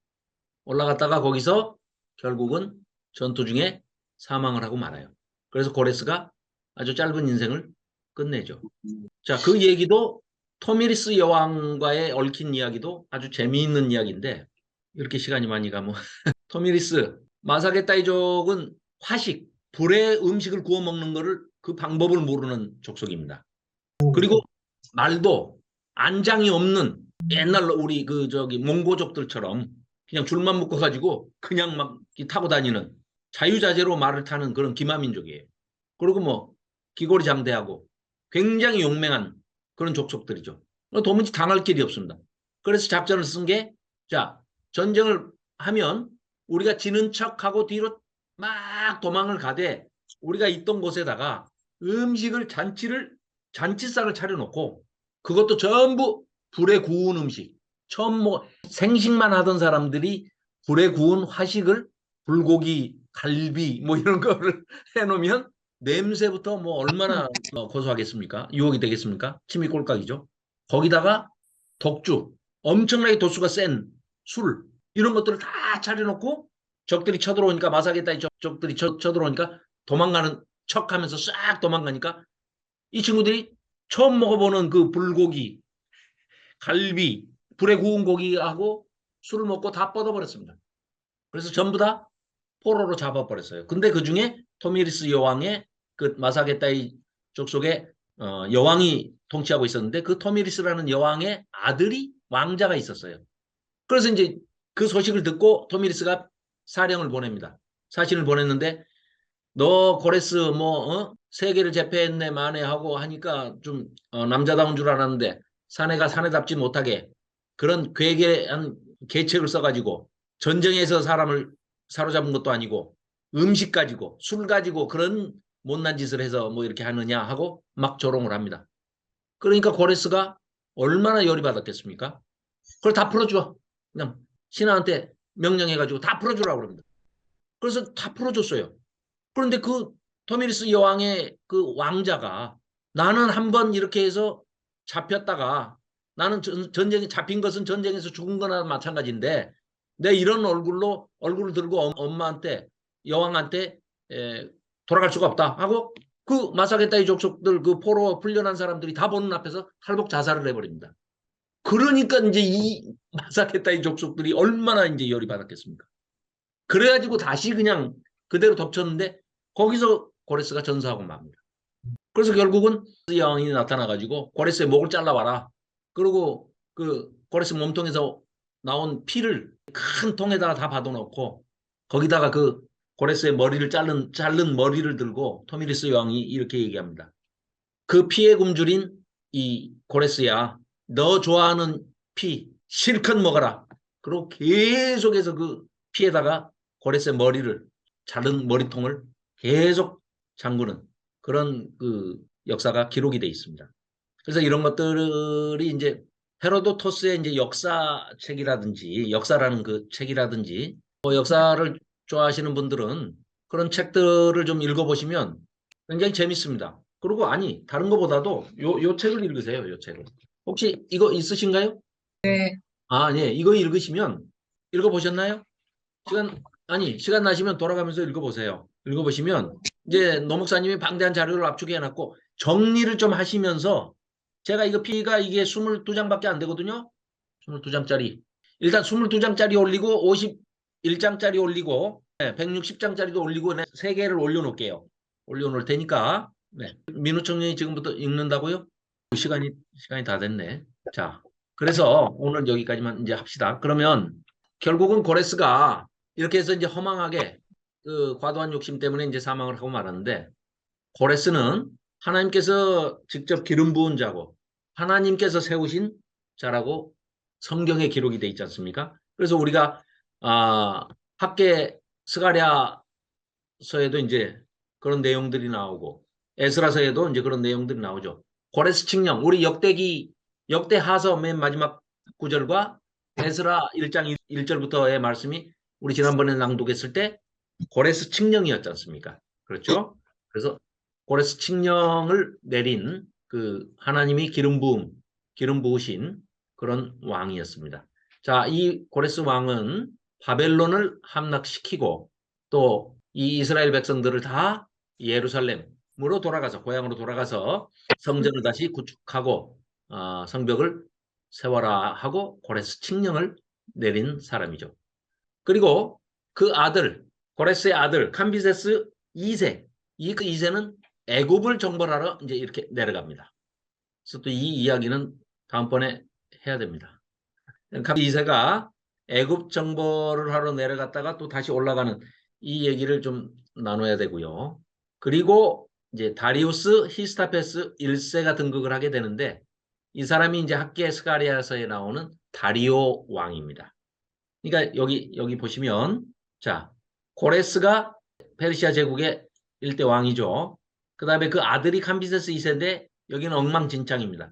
올라갔다가 거기서 결국은 전투 중에 사망을 하고 말아요. 그래서 고레스가 아주 짧은 인생을 끝내죠. 자, 그 얘기도 토미리스 여왕과의 얽힌 이야기도 아주 재미있는 이야기인데 이렇게 시간이 많이 가면 토미리스 마사게타이족은 화식 불에 음식을 구워 먹는 거를 그 방법을 모르는 족속입니다. 그리고 말도 안장이 없는 옛날 우리 그 저기 몽고족들처럼 그냥 줄만 묶어 가지고 그냥 막 타고 다니는 자유자재로 말을 타는 그런 기마민족이에요. 그리고 뭐 기골이 장대하고 굉장히 용맹한 그런 족속들이죠. 도무지 당할 길이 없습니다. 그래서 작전을 쓴 게 자, 전쟁을 하면 우리가 지는 척하고 뒤로 막 도망을 가되 우리가 있던 곳에다가 음식을 잔치상을 차려놓고 그것도 전부 불에 구운 음식. 처음 뭐 생식만 하던 사람들이 불에 구운 화식을 불고기, 갈비 뭐 이런 거를 해놓으면 냄새부터 뭐 얼마나 고소하겠습니까? 유혹이 되겠습니까? 침이 꼴깍이죠. 거기다가 독주, 엄청나게 도수가 센 술, 이런 것들을 다 차려놓고 적들이 쳐들어오니까 마사게다이 적들이 쳐들어오니까 도망가는 척하면서 싹 도망가니까 이 친구들이 처음 먹어보는 그 불고기, 갈비, 불에 구운 고기하고 술을 먹고 다 뻗어버렸습니다. 그래서 전부 다 포로로 잡아버렸어요. 근데 그 중에 토미리스 여왕의 그 마사게타이 족속의 여왕이 통치하고 있었는데 그 토미리스라는 여왕의 아들이 왕자가 있었어요. 그래서 이제 그 소식을 듣고 토미리스가 사령을 보냅니다. 사신을 보냈는데 너 고레스 뭐 세계를 제패했네 만에 하고 하니까 좀 남자다운 줄 알았는데 사내가 사내답지 못하게 그런 괴괴한 계책을 써가지고 전쟁에서 사람을 사로잡은 것도 아니고 음식 가지고 술 가지고 그런 못난 짓을 해서 뭐 이렇게 하느냐 하고 막 조롱을 합니다. 그러니까 고레스가 얼마나 열이 받았겠습니까? 그걸 다 풀어줘. 그냥 신하한테 명령해가지고 다 풀어주라고 그럽니다. 그래서 다 풀어줬어요. 그런데 그 토미리스 여왕의 그 왕자가 나는 한번 이렇게 해서 잡혔다가 나는 전쟁에 잡힌 것은 전쟁에서 죽은 거나 마찬가지인데 내 이런 얼굴을 들고 엄마한테 여왕한테 돌아갈 수가 없다 하고 그 마사게타이 족속들 그 포로 풀려난 사람들이 다 보는 앞에서 탈북 자살을 해버립니다. 그러니까 이제 이 마사게타이 족속들이 얼마나 이제 열이 받았겠습니까? 그래가지고 다시 그냥 그대로 덮쳤는데 거기서 고레스가 전사하고 맙니다. 그래서 결국은 여왕이 나타나가지고 고레스의 목을 잘라봐라. 그리고 그 고레스 몸통에서 나온 피를 큰 통에다가 다 받아놓고 거기다가 그 고레스의 머리를 자른 머리를 들고 토미리스 여왕이 이렇게 얘기합니다. 그 피의 굶주린 이 고레스야, 너 좋아하는 피 실컷 먹어라. 그리고 계속해서 그 피에다가 고레스의 머리를 자른 머리통을 계속 잠그는 그런 그 역사가 기록이 돼 있습니다. 그래서 이런 것들이 이제 헤로도토스의 이제 역사책이라든지 역사라는 그 책이라든지 역사를 좋아하시는 분들은 그런 책들을 좀 읽어보시면 굉장히 재밌습니다. 그리고 아니 다른 것보다도 요 책을 읽으세요. 요 책을. 혹시 이거 있으신가요? 네, 아, 네. 이거 읽으시면 읽어보셨나요? 시간 나시면 돌아가면서 읽어보세요. 읽어보시면 이제 노 목사님이 방대한 자료를 압축해 놨고 정리를 좀 하시면서 제가 이거 피가 이게 22장밖에 안 되거든요. 22장짜리. 일단 22장짜리 올리고 51장짜리 올리고 160장짜리도 올리고 3개를 올려놓을게요. 올려놓을 테니까 민우 청년이 지금부터 읽는다고요? 시간이 다 됐네. 자, 그래서 오늘 여기까지만 이제 합시다. 그러면 결국은 고레스가 이렇게 해서 이제 허망하게 그 과도한 욕심 때문에 이제 사망을 하고 말았는데 고레스는 하나님께서 직접 기름 부은 자고 하나님께서 세우신 자라고 성경에 기록이 돼 있지 않습니까? 그래서 우리가 학계 스가랴서에도 이제 그런 내용들이 나오고 에스라서에도 이제 그런 내용들이 나오죠. 고레스 칙령, 우리 역대하서 맨 마지막 구절과 에스라 1장 1절부터의 말씀이 우리 지난번에 낭독했을 때 고레스 칙령이었지 않습니까? 그렇죠? 그래서 고레스 칙령을 내린 그 하나님이 기름 부으신 그런 왕이었습니다. 자, 이 고레스 왕은 바벨론을 함락시키고 또 이 이스라엘 백성들을 다 예루살렘으로 돌아가서 고향으로 돌아가서 성전을 다시 구축하고 성벽을 세워라 하고 고레스 칙령을 내린 사람이죠. 그리고 그 아들 고레스의 아들 캄비세스 2세 그 2세는 애굽을 정벌하러 이제 이렇게 내려갑니다. 그래서 또 이 이야기는 다음번에 해야 됩니다. 캄비세스 2세가 애굽 정벌을 하러 내려갔다가 또 다시 올라가는 이 얘기를 좀 나눠야 되고요. 그리고 이제 다리우스 히스타페스 1세가 등극을 하게 되는데 이 사람이 이제 학계 스가리아서에 나오는 다리오 왕입니다. 그러니까 여기 보시면 자 고레스가 페르시아 제국의 일대 왕이죠. 그 다음에 그 아들이 캄비세스 2세인데 여기는 엉망진창입니다.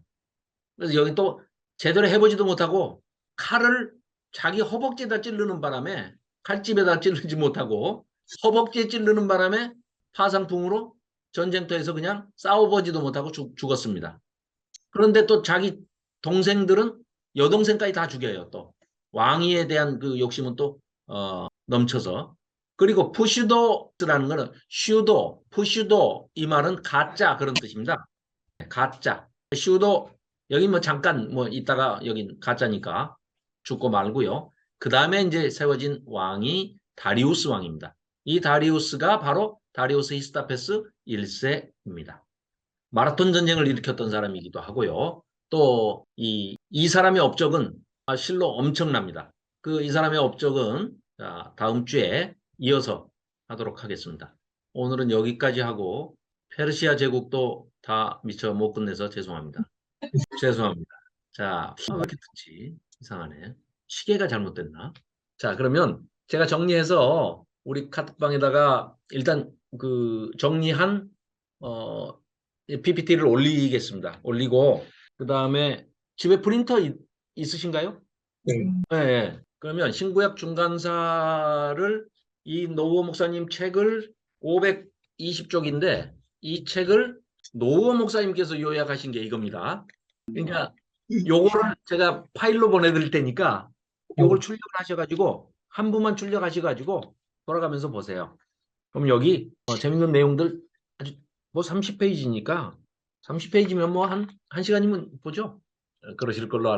그래서 여기 또 제대로 해보지도 못하고 칼을 자기 허벅지에다 찌르는 바람에 칼집에다 찌르지 못하고 허벅지에 찌르는 바람에 파상풍으로 전쟁터에서 그냥 싸워보지도 못하고 죽었습니다. 그런데 또 자기 동생들은 여동생까지 다 죽여요. 또 왕위에 대한 그 욕심은 또 넘쳐서. 그리고 푸슈도라는 거는 푸슈도 이 말은 가짜 그런 뜻입니다. 가짜. 슈도 여기 뭐 잠깐 뭐 있다가 여긴 가짜니까 죽고 말고요. 그 다음에 이제 세워진 왕이 다리우스 왕입니다. 이 다리우스가 바로 다리우스 히스타페스 1세입니다. 마라톤 전쟁을 일으켰던 사람이기도 하고요. 또 이 사람의 업적은 실로 엄청납니다. 이 사람의 업적은 다음 주에 이어서 하도록 하겠습니다. 오늘은 여기까지 하고 페르시아 제국도 다 미처 못 끝내서 죄송합니다. 죄송합니다. 자, 왜 이렇게 듣지? 이상하네. 시계가 잘못됐나? 자, 그러면 제가 정리해서 우리 카톡방에다가 일단 그 정리한 PPT를 올리겠습니다. 올리고 그 다음에 집에 프린터 있으신가요? 네. 네. 그러면 신구약 중간사를 이 노우어 목사님 책을 520쪽인데 이 책을 노우어 목사님께서 요약하신 게 이겁니다. 그러니까 요거를 제가 파일로 보내드릴 테니까 요걸 출력하셔가지고 한 부만 출력하셔가지고 돌아가면서 보세요. 그럼 여기 재밌는 내용들 아주 뭐 30페이지니까 30페이지면 뭐 한 시간이면 보죠. 그러실 걸로